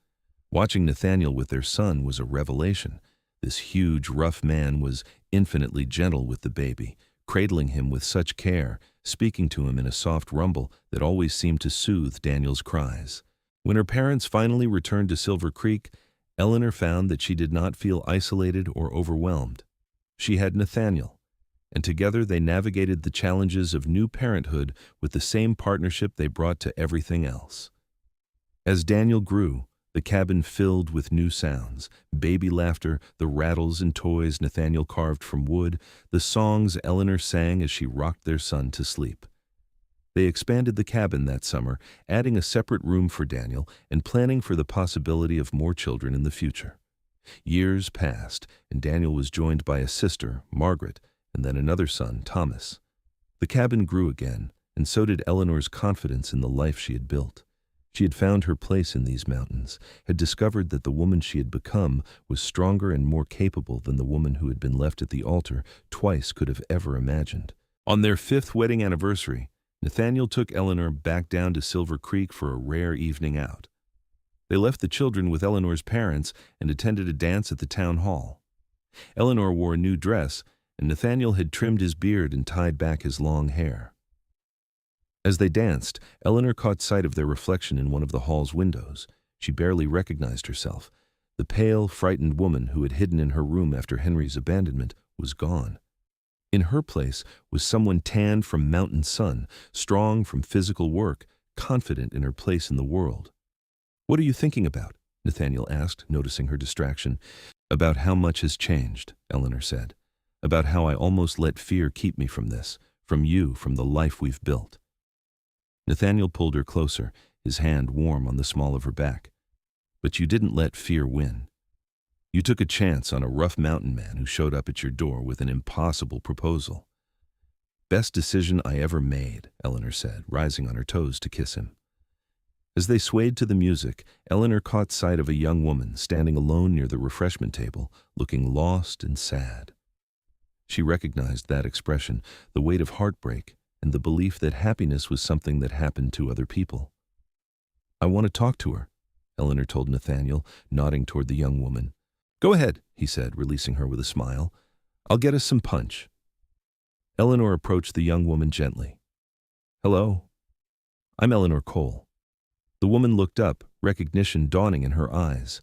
[SPEAKER 1] Watching Nathaniel with their son was a revelation. This huge, rough man was infinitely gentle with the baby, cradling him with such care, speaking to him in a soft rumble that always seemed to soothe Daniel's cries. When her parents finally returned to Silver Creek, Eleanor found that she did not feel isolated or overwhelmed. She had Nathaniel, and together they navigated the challenges of new parenthood with the same partnership they brought to everything else. As Daniel grew, the cabin filled with new sounds, baby laughter, the rattles and toys Nathaniel carved from wood, the songs Eleanor sang as she rocked their son to sleep. They expanded the cabin that summer, adding a separate room for Daniel and planning for the possibility of more children in the future. Years passed, and Daniel was joined by a sister, Margaret, and then another son, Thomas. The cabin grew again, and so did Eleanor's confidence in the life she had built. She had found her place in these mountains, had discovered that the woman she had become was stronger and more capable than the woman who had been left at the altar twice could have ever imagined. On their 5th wedding anniversary, Nathaniel took Eleanor back down to Silver Creek for a rare evening out. They left the children with Eleanor's parents and attended a dance at the town hall. Eleanor wore a new dress, and Nathaniel had trimmed his beard and tied back his long hair. As they danced, Eleanor caught sight of their reflection in one of the hall's windows. She barely recognized herself. The pale, frightened woman who had hidden in her room after Henry's abandonment was gone. In her place was someone tanned from mountain sun, strong from physical work, confident in her place in the world. "What are you thinking about?" Nathaniel asked, noticing her distraction. "About how much has changed," Eleanor said. "About how I almost let fear keep me from this, from you, from the life we've built." Nathaniel pulled her closer, his hand warm on the small of her back. "But you didn't let fear win. You took a chance on a rough mountain man who showed up at your door with an impossible proposal." "Best decision I ever made," Eleanor said, rising on her toes to kiss him. As they swayed to the music, Eleanor caught sight of a young woman standing alone near the refreshment table, looking lost and sad. She recognized that expression, the weight of heartbreak, and the belief that happiness was something that happened to other people. "I want to talk to her," Eleanor told Nathaniel, nodding toward the young woman. "Go ahead," he said, releasing her with a smile. "I'll get us some punch." Eleanor approached the young woman gently. "Hello. I'm Eleanor Cole." The woman looked up, recognition dawning in her eyes.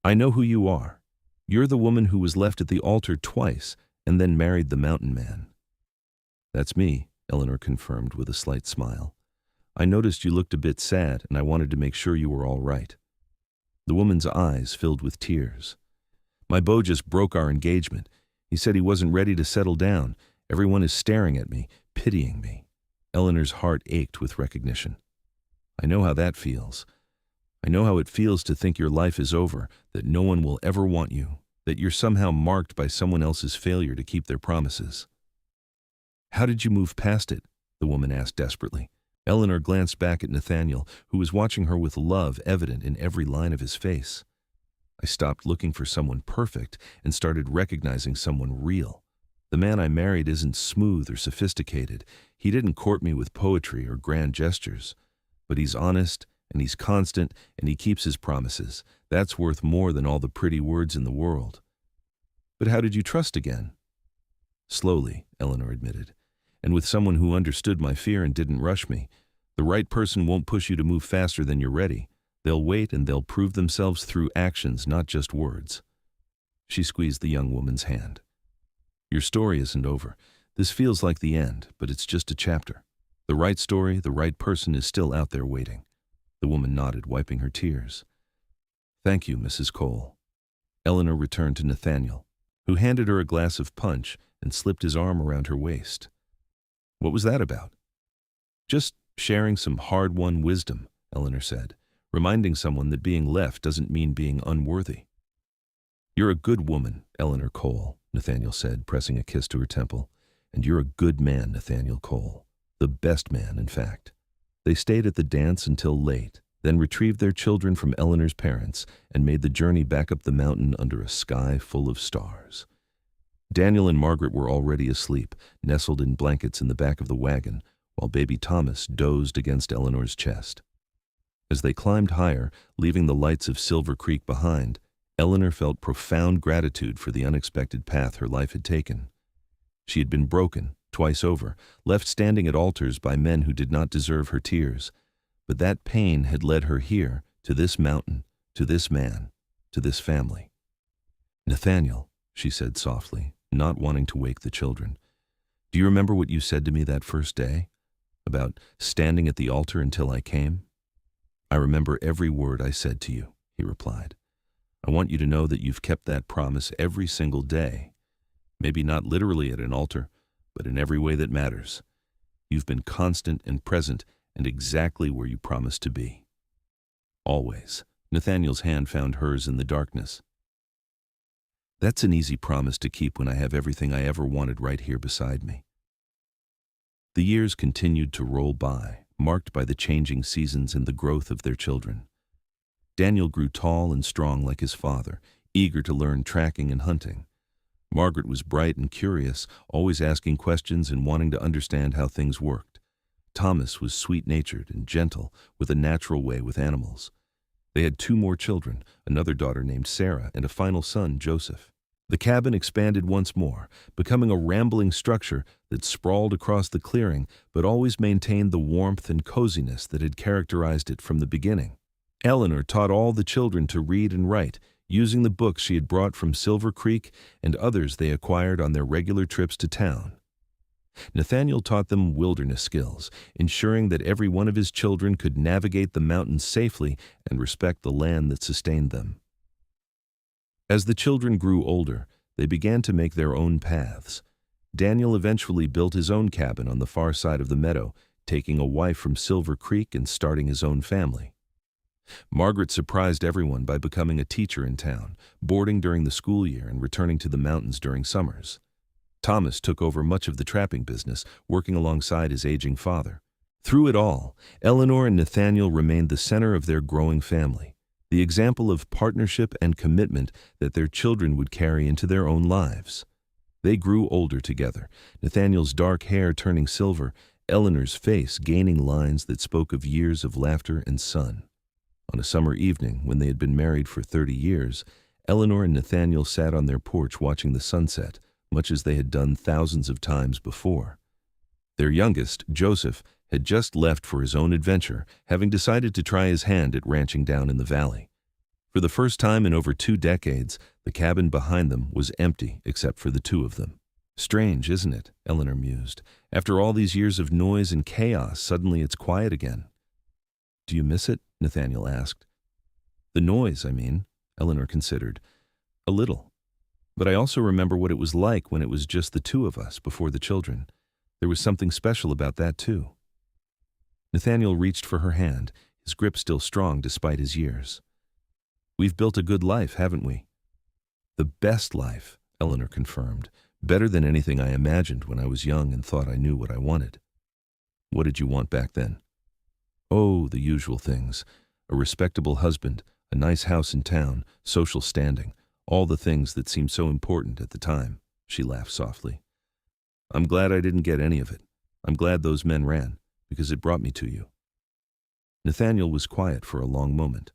[SPEAKER 1] "I know who you are. You're the woman who was left at the altar twice and then married the mountain man." "That's me," Eleanor confirmed with a slight smile. "I noticed you looked a bit sad, and I wanted to make sure you were all right." The woman's eyes filled with tears. "My beau just broke our engagement. He said he wasn't ready to settle down. Everyone is staring at me, pitying me." Eleanor's heart ached with recognition. "I know how that feels. I know how it feels to think your life is over, that no one will ever want you, that you're somehow marked by someone else's failure to keep their promises." "How did you move past it?" the woman asked desperately. Eleanor glanced back at Nathaniel, who was watching her with love evident in every line of his face. "I stopped looking for someone perfect and started recognizing someone real. The man I married isn't smooth or sophisticated. He didn't court me with poetry or grand gestures. But he's honest, and he's constant, and he keeps his promises. That's worth more than all the pretty words in the world." "But how did you trust again?" "Slowly," Eleanor admitted, "and with someone who understood my fear and didn't rush me. The right person won't push you to move faster than you're ready. They'll wait and they'll prove themselves through actions, not just words." She squeezed the young woman's hand. "Your story isn't over. This feels like the end, but it's just a chapter. The right story, the right person is still out there waiting." The woman nodded, wiping her tears. "Thank you, Mrs. Cole." Eleanor returned to Nathaniel, who handed her a glass of punch and slipped his arm around her waist. "What was that about?" "Just sharing some hard-won wisdom," Eleanor said, reminding someone that being left doesn't mean being unworthy. "You're a good woman, Eleanor Cole," Nathaniel said, pressing a kiss to her temple. "And you're a good man, Nathaniel Cole. The best man, in fact." They stayed at the dance until late, then retrieved their children from Eleanor's parents and made the journey back up the mountain under a sky full of stars. Daniel and Margaret were already asleep, nestled in blankets in the back of the wagon, while baby Thomas dozed against Eleanor's chest. As they climbed higher, leaving the lights of Silver Creek behind, Eleanor felt profound gratitude for the unexpected path her life had taken. She had been broken, twice over, left standing at altars by men who did not deserve her tears. But that pain had led her here, to this mountain, to this man, to this family. "Nathaniel," she said softly, not wanting to wake the children, "do you remember what you said to me that first day? About standing at the altar until I came?" "I remember every word I said to you," he replied. "I want you to know that you've kept that promise every single day. Maybe not literally at an altar, but in every way that matters. You've been constant and present and exactly where you promised to be. Always." Nathaniel's hand found hers in the darkness. "That's an easy promise to keep when I have everything I ever wanted right here beside me." The years continued to roll by, marked by the changing seasons and the growth of their children. Daniel grew tall and strong like his father, eager to learn tracking and hunting. Margaret was bright and curious, always asking questions and wanting to understand how things worked. Thomas was sweet-natured and gentle, with a natural way with animals. They had 2 more children, another daughter named Sarah and a final son, Joseph. The cabin expanded once more, becoming a rambling structure that sprawled across the clearing but always maintained the warmth and coziness that had characterized it from the beginning. Eleanor taught all the children to read and write, using the books she had brought from Silver Creek and others they acquired on their regular trips to town. Nathaniel taught them wilderness skills, ensuring that every one of his children could navigate the mountains safely and respect the land that sustained them. As the children grew older, they began to make their own paths. Daniel eventually built his own cabin on the far side of the meadow, taking a wife from Silver Creek and starting his own family. Margaret surprised everyone by becoming a teacher in town, boarding during the school year and returning to the mountains during summers. Thomas took over much of the trapping business, working alongside his aging father. Through it all, Eleanor and Nathaniel remained the center of their growing family, the example of partnership and commitment that their children would carry into their own lives. They grew older together, Nathaniel's dark hair turning silver, Eleanor's face gaining lines that spoke of years of laughter and sun. On a summer evening, when they had been married for 30 years, Eleanor and Nathaniel sat on their porch watching the sunset, much as they had done thousands of times before. Their youngest, Joseph, had just left for his own adventure, having decided to try his hand at ranching down in the valley. For the first time in over 2 decades, the cabin behind them was empty except for the 2 of them. "Strange, isn't it?" Eleanor mused. "After all these years of noise and chaos, suddenly it's quiet again." "Do you miss it?" Nathaniel asked. "The noise, I mean," Eleanor considered. "A little. But I also remember what it was like when it was just the 2 of us before the children. There was something special about that, too." Nathaniel reached for her hand, his grip still strong despite his years. "We've built a good life, haven't we?" "The best life," Eleanor confirmed. "Better than anything I imagined when I was young and thought I knew what I wanted." "What did you want back then?" "Oh, the usual things. A respectable husband, a nice house in town, social standing, all the things that seemed so important at the time," she laughed softly. "I'm glad I didn't get any of it. I'm glad those men ran, because it brought me to you." Nathaniel was quiet for a long moment.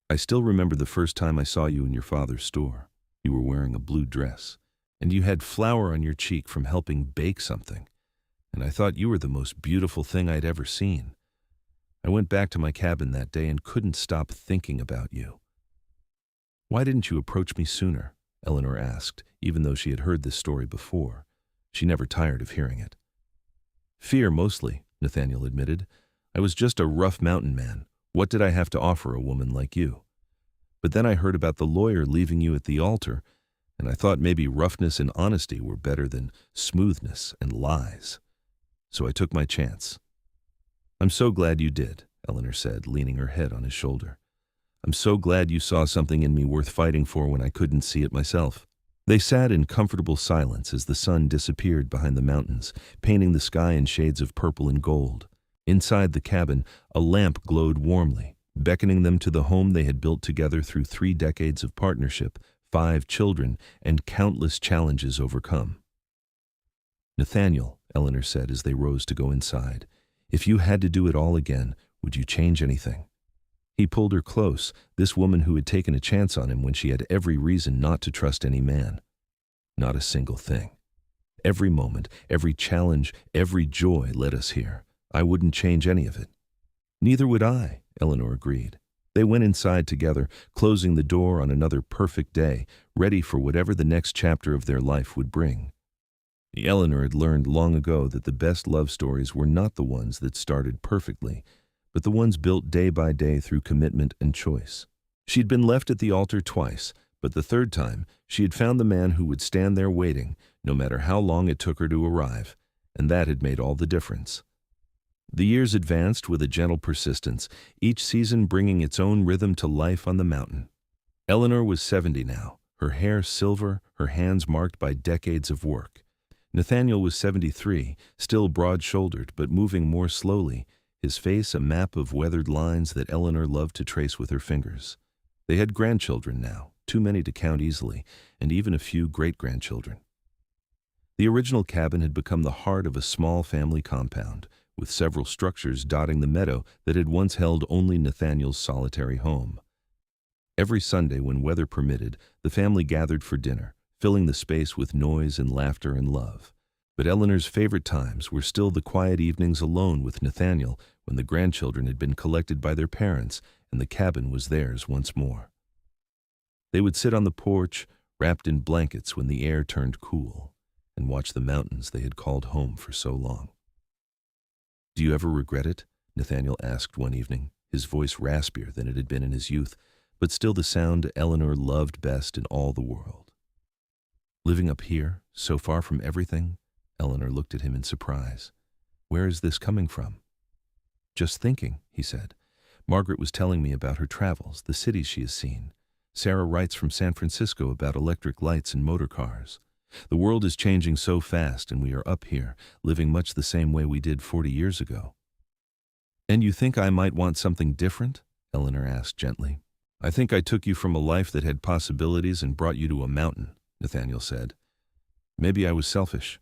[SPEAKER 1] "I still remember the first time I saw you in your father's store. You were wearing a blue dress, and you had flour on your cheek from helping bake something, and I thought you were the most beautiful thing I'd ever seen. I went back to my cabin that day and couldn't stop thinking about you." "Why didn't you approach me sooner?" Eleanor asked, even though she had heard this story before. She never tired of hearing it. "Fear, mostly," Nathaniel admitted. "I was just a rough mountain man. What did I have to offer a woman like you? But then I heard about the lawyer leaving you at the altar, and I thought maybe roughness and honesty were better than smoothness and lies. So I took my chance." "I'm so glad you did," Eleanor said, leaning her head on his shoulder. "I'm so glad you saw something in me worth fighting for when I couldn't see it myself." They sat in comfortable silence as the sun disappeared behind the mountains, painting the sky in shades of purple and gold. Inside the cabin, a lamp glowed warmly, beckoning them to the home they had built together through 3 decades of partnership, 5 children, and countless challenges overcome. "Nathaniel," Eleanor said as they rose to go inside, "if you had to do it all again, would you change anything?" He pulled her close, this woman who had taken a chance on him when she had every reason not to trust any man. Not a single thing. Every moment, every challenge, every joy led us here. I wouldn't change any of it. Neither would I, Eleanor agreed. They went inside together, closing the door on another perfect day, ready for whatever the next chapter of their life would bring. Eleanor had learned long ago that the best love stories were not the ones that started perfectly, but the ones built day by day through commitment and choice. She'd been left at the altar twice, but the third time, she had found the man who would stand there waiting, no matter how long it took her to arrive, and that had made all the difference. The years advanced with a gentle persistence, each season bringing its own rhythm to life on the mountain. Eleanor was 70 now, her hair silver, her hands marked by decades of work. Nathaniel was 73, still broad-shouldered but moving more slowly, his face a map of weathered lines that Eleanor loved to trace with her fingers. They had grandchildren now, too many to count easily, and even a few great-grandchildren. The original cabin had become the heart of a small family compound, with several structures dotting the meadow that had once held only Nathaniel's solitary home. Every Sunday, when weather permitted, the family gathered for dinner, filling the space with noise and laughter and love. But Eleanor's favorite times were still the quiet evenings alone with Nathaniel, when the grandchildren had been collected by their parents and the cabin was theirs once more. They would sit on the porch, wrapped in blankets when the air turned cool, and watch the mountains they had called home for so long. "Do you ever regret it?" Nathaniel asked one evening, his voice raspier than it had been in his youth, but still the sound Eleanor loved best in all the world. "Living up here, so far from everything?" Eleanor looked at him in surprise. "Where is this coming from?" "Just thinking," he said. "Margaret was telling me about her travels, the cities she has seen. Sarah writes from San Francisco about electric lights and motor cars. The world is changing so fast, and we are up here, living much the same way we did 40 years ago." "And you think I might want something different?" Eleanor asked gently. "I think I took you from a life that had possibilities and brought you to a mountain," Nathaniel said. "Maybe I was selfish."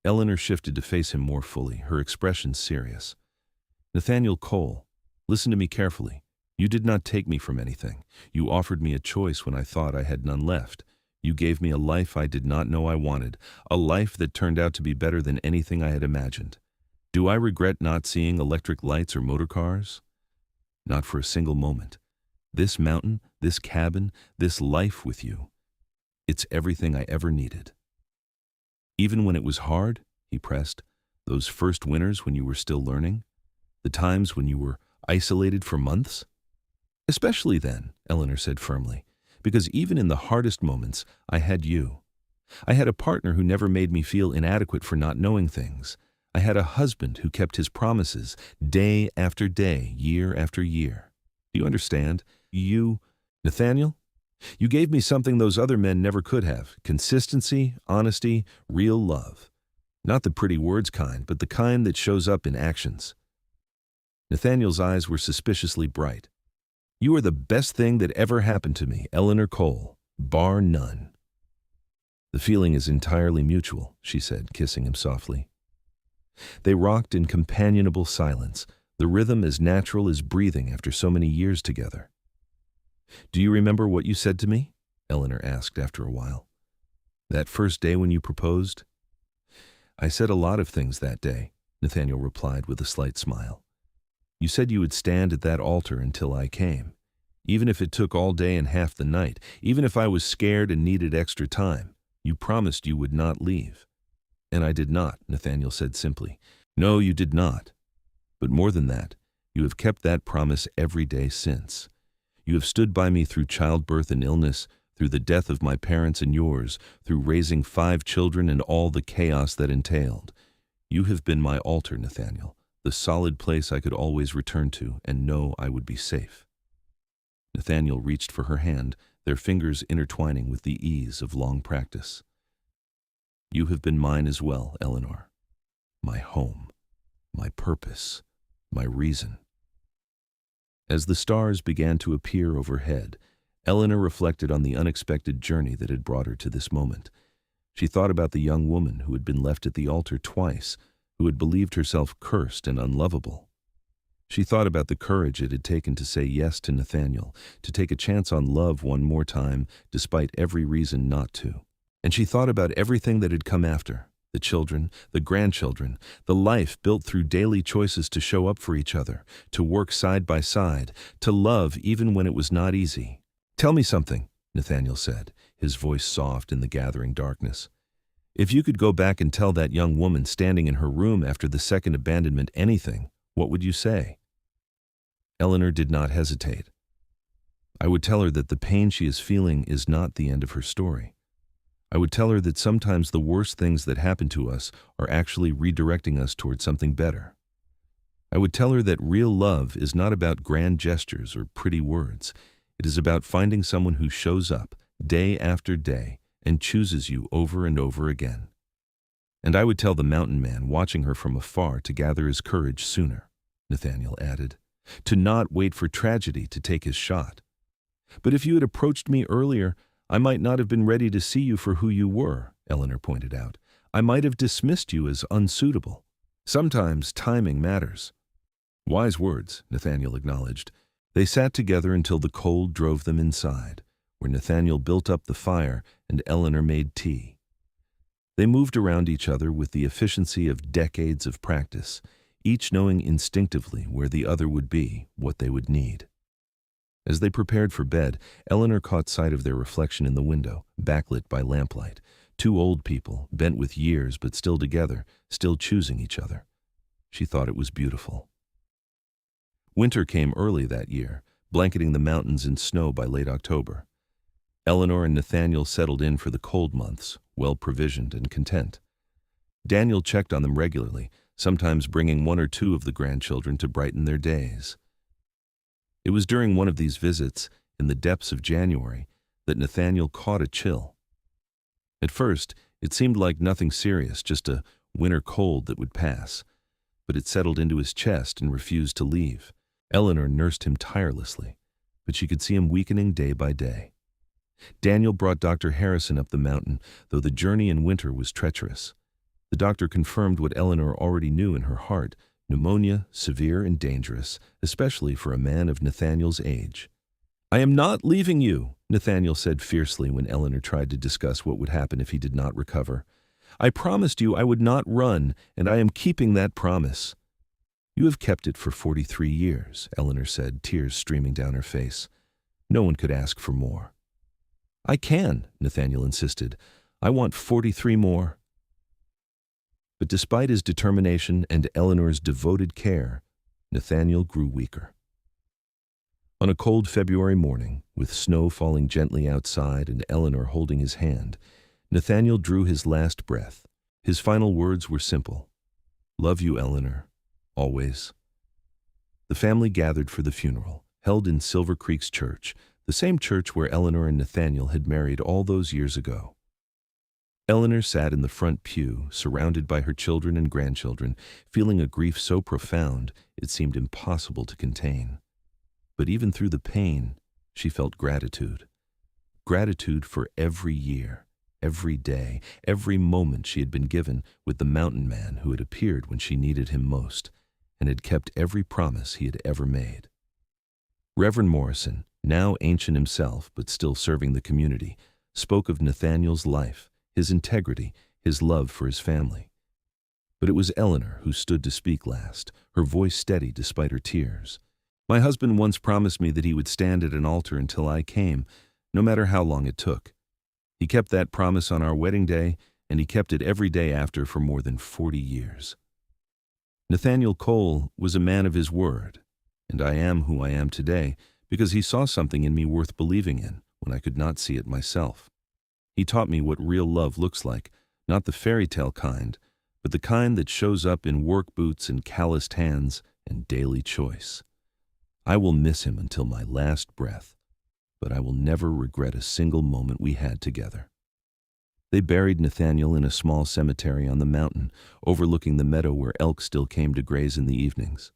[SPEAKER 1] Eleanor shifted to face him more fully, her expression serious. "Nathaniel Cole, listen to me carefully. You did not take me from anything. You offered me a choice when I thought I had none left. You gave me a life I did not know I wanted, a life that turned out to be better than anything I had imagined. Do I regret not seeing electric lights or motor cars? Not for a single moment. This mountain, this cabin, this life with you, it's everything I ever needed." "Even when it was hard," he pressed, "those first winters when you were still learning, the times when you were isolated for months?" "Especially then," Eleanor said firmly, "because even in the hardest moments, I had you. I had a partner who never made me feel inadequate for not knowing things. I had a husband who kept his promises day after day, year after year. Do you understand? Nathaniel, you gave me something those other men never could have: consistency, honesty, real love. Not the pretty words kind, but the kind that shows up in actions." Nathaniel's eyes were suspiciously bright. "You are the best thing that ever happened to me, Eleanor Cole, bar none." "The feeling is entirely mutual," she said, kissing him softly. They rocked in companionable silence, the rhythm as natural as breathing after so many years together. "Do you remember what you said to me?" Eleanor asked after a while. "That first day when you proposed?" "I said a lot of things that day," Nathaniel replied with a slight smile. "You said you would stand at that altar until I came, even if it took all day and half the night, even if I was scared and needed extra time. You promised you would not leave." "And I did not," Nathaniel said simply. "No, you did not. But more than that, you have kept that promise every day since. You have stood by me through childbirth and illness, through the death of my parents and yours, through raising 5 children and all the chaos that entailed. You have been my altar, Nathaniel, the solid place I could always return to and know I would be safe." Nathaniel reached for her hand, their fingers intertwining with the ease of long practice. "You have been mine as well, Eleanor. My home, my purpose, my reason." As the stars began to appear overhead, Eleanor reflected on the unexpected journey that had brought her to this moment. She thought about the young woman who had been left at the altar twice, who had believed herself cursed and unlovable. She thought about the courage it had taken to say yes to Nathaniel, to take a chance on love one more time, despite every reason not to. And she thought about everything that had come after, the children, the grandchildren, the life built through daily choices to show up for each other, to work side by side, to love even when it was not easy. "Tell me something," Nathaniel said, his voice soft in the gathering darkness. "If you could go back and tell that young woman standing in her room after the second abandonment anything, what would you say?" Eleanor did not hesitate. "I would tell her that the pain she is feeling is not the end of her story. I would tell her that sometimes the worst things that happen to us are actually redirecting us toward something better. I would tell her that real love is not about grand gestures or pretty words. It is about finding someone who shows up day after day and chooses you over and over again. And I would tell the mountain man watching her from afar to gather his courage sooner," Nathaniel added, "to not wait for tragedy to take his shot. But if you had approached me earlier, I might not have been ready to see you for who you were," Eleanor pointed out. "I might have dismissed you as unsuitable. Sometimes timing matters." "Wise words," Nathaniel acknowledged. They sat together until the cold drove them inside, where Nathaniel built up the fire and Eleanor made tea. They moved around each other with the efficiency of decades of practice, each knowing instinctively where the other would be, what they would need. As they prepared for bed, Eleanor caught sight of their reflection in the window, backlit by lamplight. Two old people, bent with years but still together, still choosing each other. She thought it was beautiful. Winter came early that year, blanketing the mountains in snow by late October. Eleanor and Nathaniel settled in for the cold months, well-provisioned and content. Daniel checked on them regularly, sometimes bringing one or two of the grandchildren to brighten their days. It was during one of these visits, in the depths of January, that Nathaniel caught a chill. At first, it seemed like nothing serious, just a winter cold that would pass, but it settled into his chest and refused to leave. Eleanor nursed him tirelessly, but she could see him weakening day by day. Daniel brought Dr. Harrison up the mountain, though the journey in winter was treacherous. The doctor confirmed what Eleanor already knew in her heart: pneumonia, severe and dangerous, especially for a man of Nathaniel's age. "I am not leaving you," Nathaniel said fiercely when Eleanor tried to discuss what would happen if he did not recover. "I promised you I would not run, and I am keeping that promise." "You have kept it for 43 years, Eleanor said, tears streaming down her face. No one could ask for more. "I can," Nathaniel insisted. "I want 43 more." But despite his determination and Eleanor's devoted care, Nathaniel grew weaker. On a cold February morning, with snow falling gently outside and Eleanor holding his hand, Nathaniel drew his last breath. His final words were simple: "Love you, Eleanor, always." The family gathered for the funeral, held in Silver Creek's church, the same church where Eleanor and Nathaniel had married all those years ago. Eleanor sat in the front pew, surrounded by her children and grandchildren, feeling a grief so profound it seemed impossible to contain. But even through the pain, she felt gratitude. Gratitude for every year, every day, every moment she had been given with the mountain man who had appeared when she needed him most, and had kept every promise he had ever made. Reverend Morrison, now ancient himself but still serving the community, spoke of Nathaniel's life, his integrity, his love for his family. But it was Eleanor who stood to speak last, her voice steady despite her tears. "My husband once promised me that he would stand at an altar until I came, no matter how long it took. He kept that promise on our wedding day, and he kept it every day after for more than 40 years. Nathaniel Cole was a man of his word, and I am who I am today because he saw something in me worth believing in when I could not see it myself. He taught me what real love looks like, not the fairy tale kind, but the kind that shows up in work boots and calloused hands and daily choice. I will miss him until my last breath, but I will never regret a single moment we had together." They buried Nathaniel in a small cemetery on the mountain, overlooking the meadow where elk still came to graze in the evenings.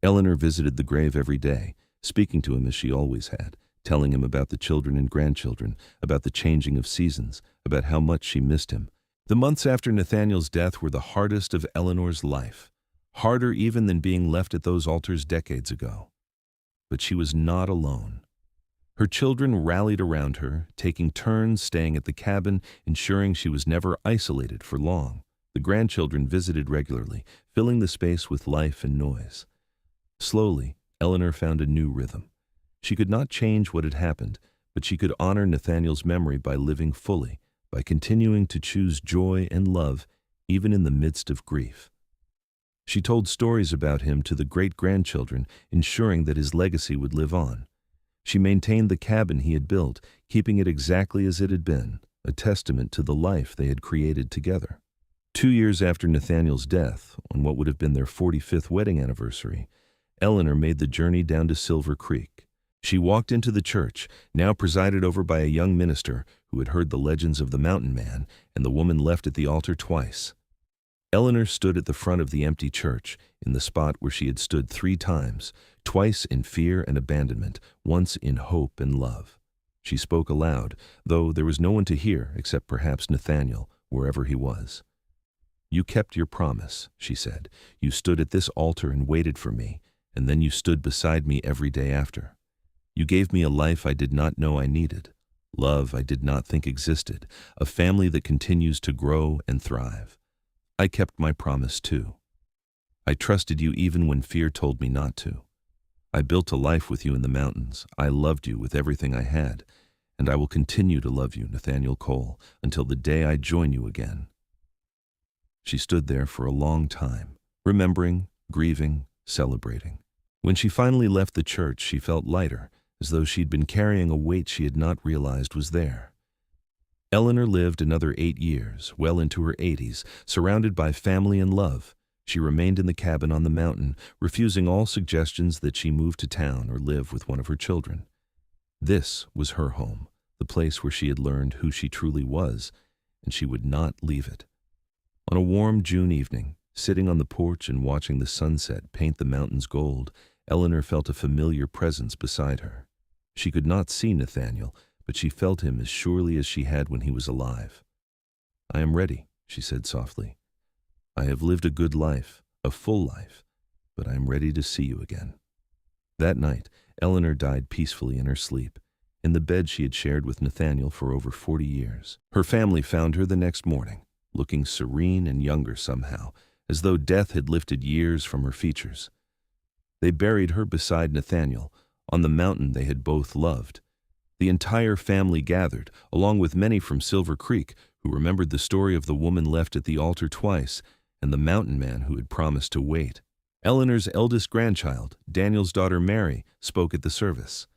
[SPEAKER 1] Eleanor visited the grave every day, speaking to him as she always had, telling him about the children and grandchildren, about the changing of seasons, about how much she missed him. The months after Nathaniel's death were the hardest of Eleanor's life. harder even than being left at those altars decades ago. But she was not alone. Her children rallied around her, taking turns staying at the cabin, ensuring she was never isolated for long. The grandchildren visited regularly, filling the space with life and noise. Slowly, Eleanor found a new rhythm. She could not change what had happened, but she could honor Nathaniel's memory by living fully, by continuing to choose joy and love, even in the midst of grief. She told stories about him to the great-grandchildren, ensuring that his legacy would live on. She maintained the cabin he had built, keeping it exactly as it had been, a testament to the life they had created together. 2 years after Nathaniel's death, on what would have been their 45th wedding anniversary, Eleanor made the journey down to Silver Creek. She walked into the church, now presided over by a young minister who had heard the legends of the mountain man and the woman left at the altar twice. Eleanor stood at the front of the empty church, in the spot where she had stood 3 times, twice in fear and abandonment, once in hope and love. She spoke aloud, though there was no one to hear except perhaps Nathaniel, wherever he was. "You kept your promise," she said. "You stood at this altar and waited for me, and then you stood beside me every day after. You gave me a life I did not know I needed, love I did not think existed, a family that continues to grow and thrive. I kept my promise too. I trusted you even when fear told me not to. I built a life with you in the mountains. I loved you with everything I had, and I will continue to love you, Nathaniel Cole, until the day I join you again." She stood there for a long time, remembering, grieving, celebrating. When she finally left the church, she felt lighter, as though she'd been carrying a weight she had not realized was there. Eleanor lived another 8 years, well into her 80s, surrounded by family and love. She remained in the cabin on the mountain, refusing all suggestions that she move to town or live with one of her children. This was her home, the place where she had learned who she truly was, and she would not leave it. On a warm June evening, sitting on the porch and watching the sunset paint the mountains gold, Eleanor felt a familiar presence beside her. She could not see Nathaniel, but she felt him as surely as she had when he was alive. "I am ready," she said softly. "I have lived a good life, a full life, but I am ready to see you again." That night, Eleanor died peacefully in her sleep, in the bed she had shared with Nathaniel for over 40 years. Her family found her the next morning, looking serene and younger somehow, as though death had lifted years from her features. They buried her beside Nathaniel, on the mountain they had both loved. The entire family gathered, along with many from Silver Creek, who remembered the story of the woman left at the altar twice, and the mountain man who had promised to wait. Eleanor's eldest grandchild, Daniel's daughter Mary, spoke at the service.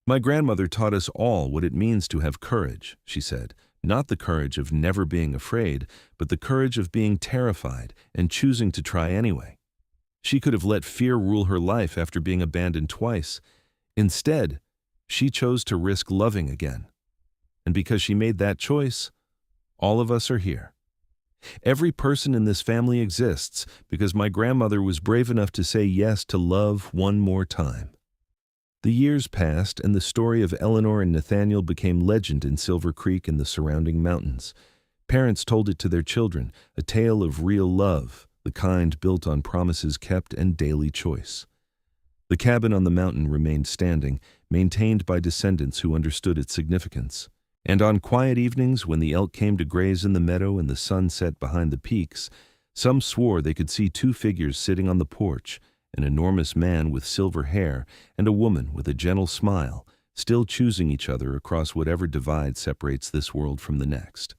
[SPEAKER 1] "My grandmother taught us all what it means to have courage," she said. "Not the courage of never being afraid, but the courage of being terrified and choosing to try anyway. She could have let fear rule her life after being abandoned twice. Instead, she chose to risk loving again. And because she made that choice, all of us are here. Every person in this family exists because my grandmother was brave enough to say yes to love one more time." The years passed, and the story of Eleanor and Nathaniel became legend in Silver Creek and the surrounding mountains. Parents told it to their children, a tale of real love, the kind built on promises kept and daily choice. The cabin on the mountain remained standing, maintained by descendants who understood its significance. And on quiet evenings, when the elk came to graze in the meadow and the sun set behind the peaks, some swore they could see 2 figures sitting on the porch, an enormous man with silver hair and a woman with a gentle smile, still choosing each other across whatever divide separates this world from the next.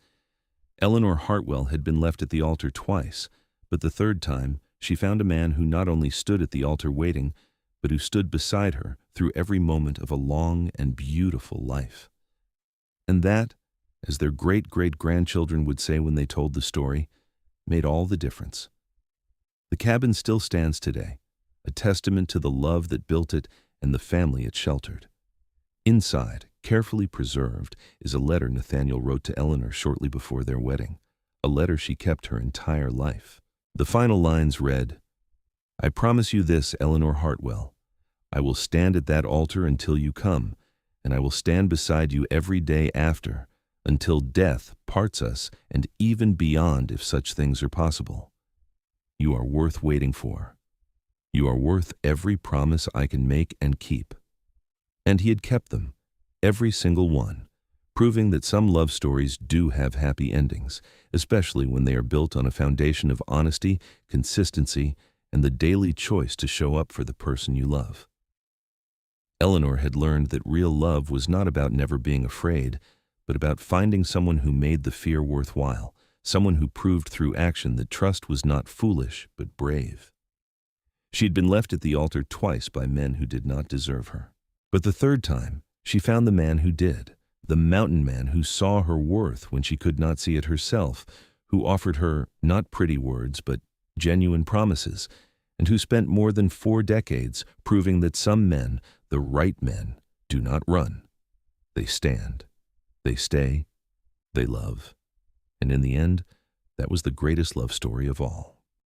[SPEAKER 1] Eleanor Hartwell had been left at the altar twice, but the 3rd time she found a man who not only stood at the altar waiting, but who stood beside her through every moment of a long and beautiful life. And that, as their great-great-grandchildren would say when they told the story, made all the difference. The cabin still stands today, a testament to the love that built it and the family it sheltered. Inside, carefully preserved, is a letter Nathaniel wrote to Eleanor shortly before their wedding, a letter she kept her entire life. The final lines read, "I promise you this, Eleanor Hartwell. I will stand at that altar until you come, and I will stand beside you every day after, until death parts us and even beyond if such things are possible. You are worth waiting for. You are worth every promise I can make and keep. And he had kept them, every single one, proving that some love stories do have happy endings, especially when they are built on a foundation of honesty, consistency, and the daily choice to show up for the person you love. Eleanor had learned that real love was not about never being afraid, but about finding someone who made the fear worthwhile, someone who proved through action that trust was not foolish, but brave. She'd been left at the altar twice by men who did not deserve her. But the third time, she found the man who did, the mountain man who saw her worth when she could not see it herself, who offered her not pretty words, but genuine promises, and who spent more than 4 decades proving that some men, the right men, do not run. They stand. They stay. They love. And in the end, that was the greatest love story of all.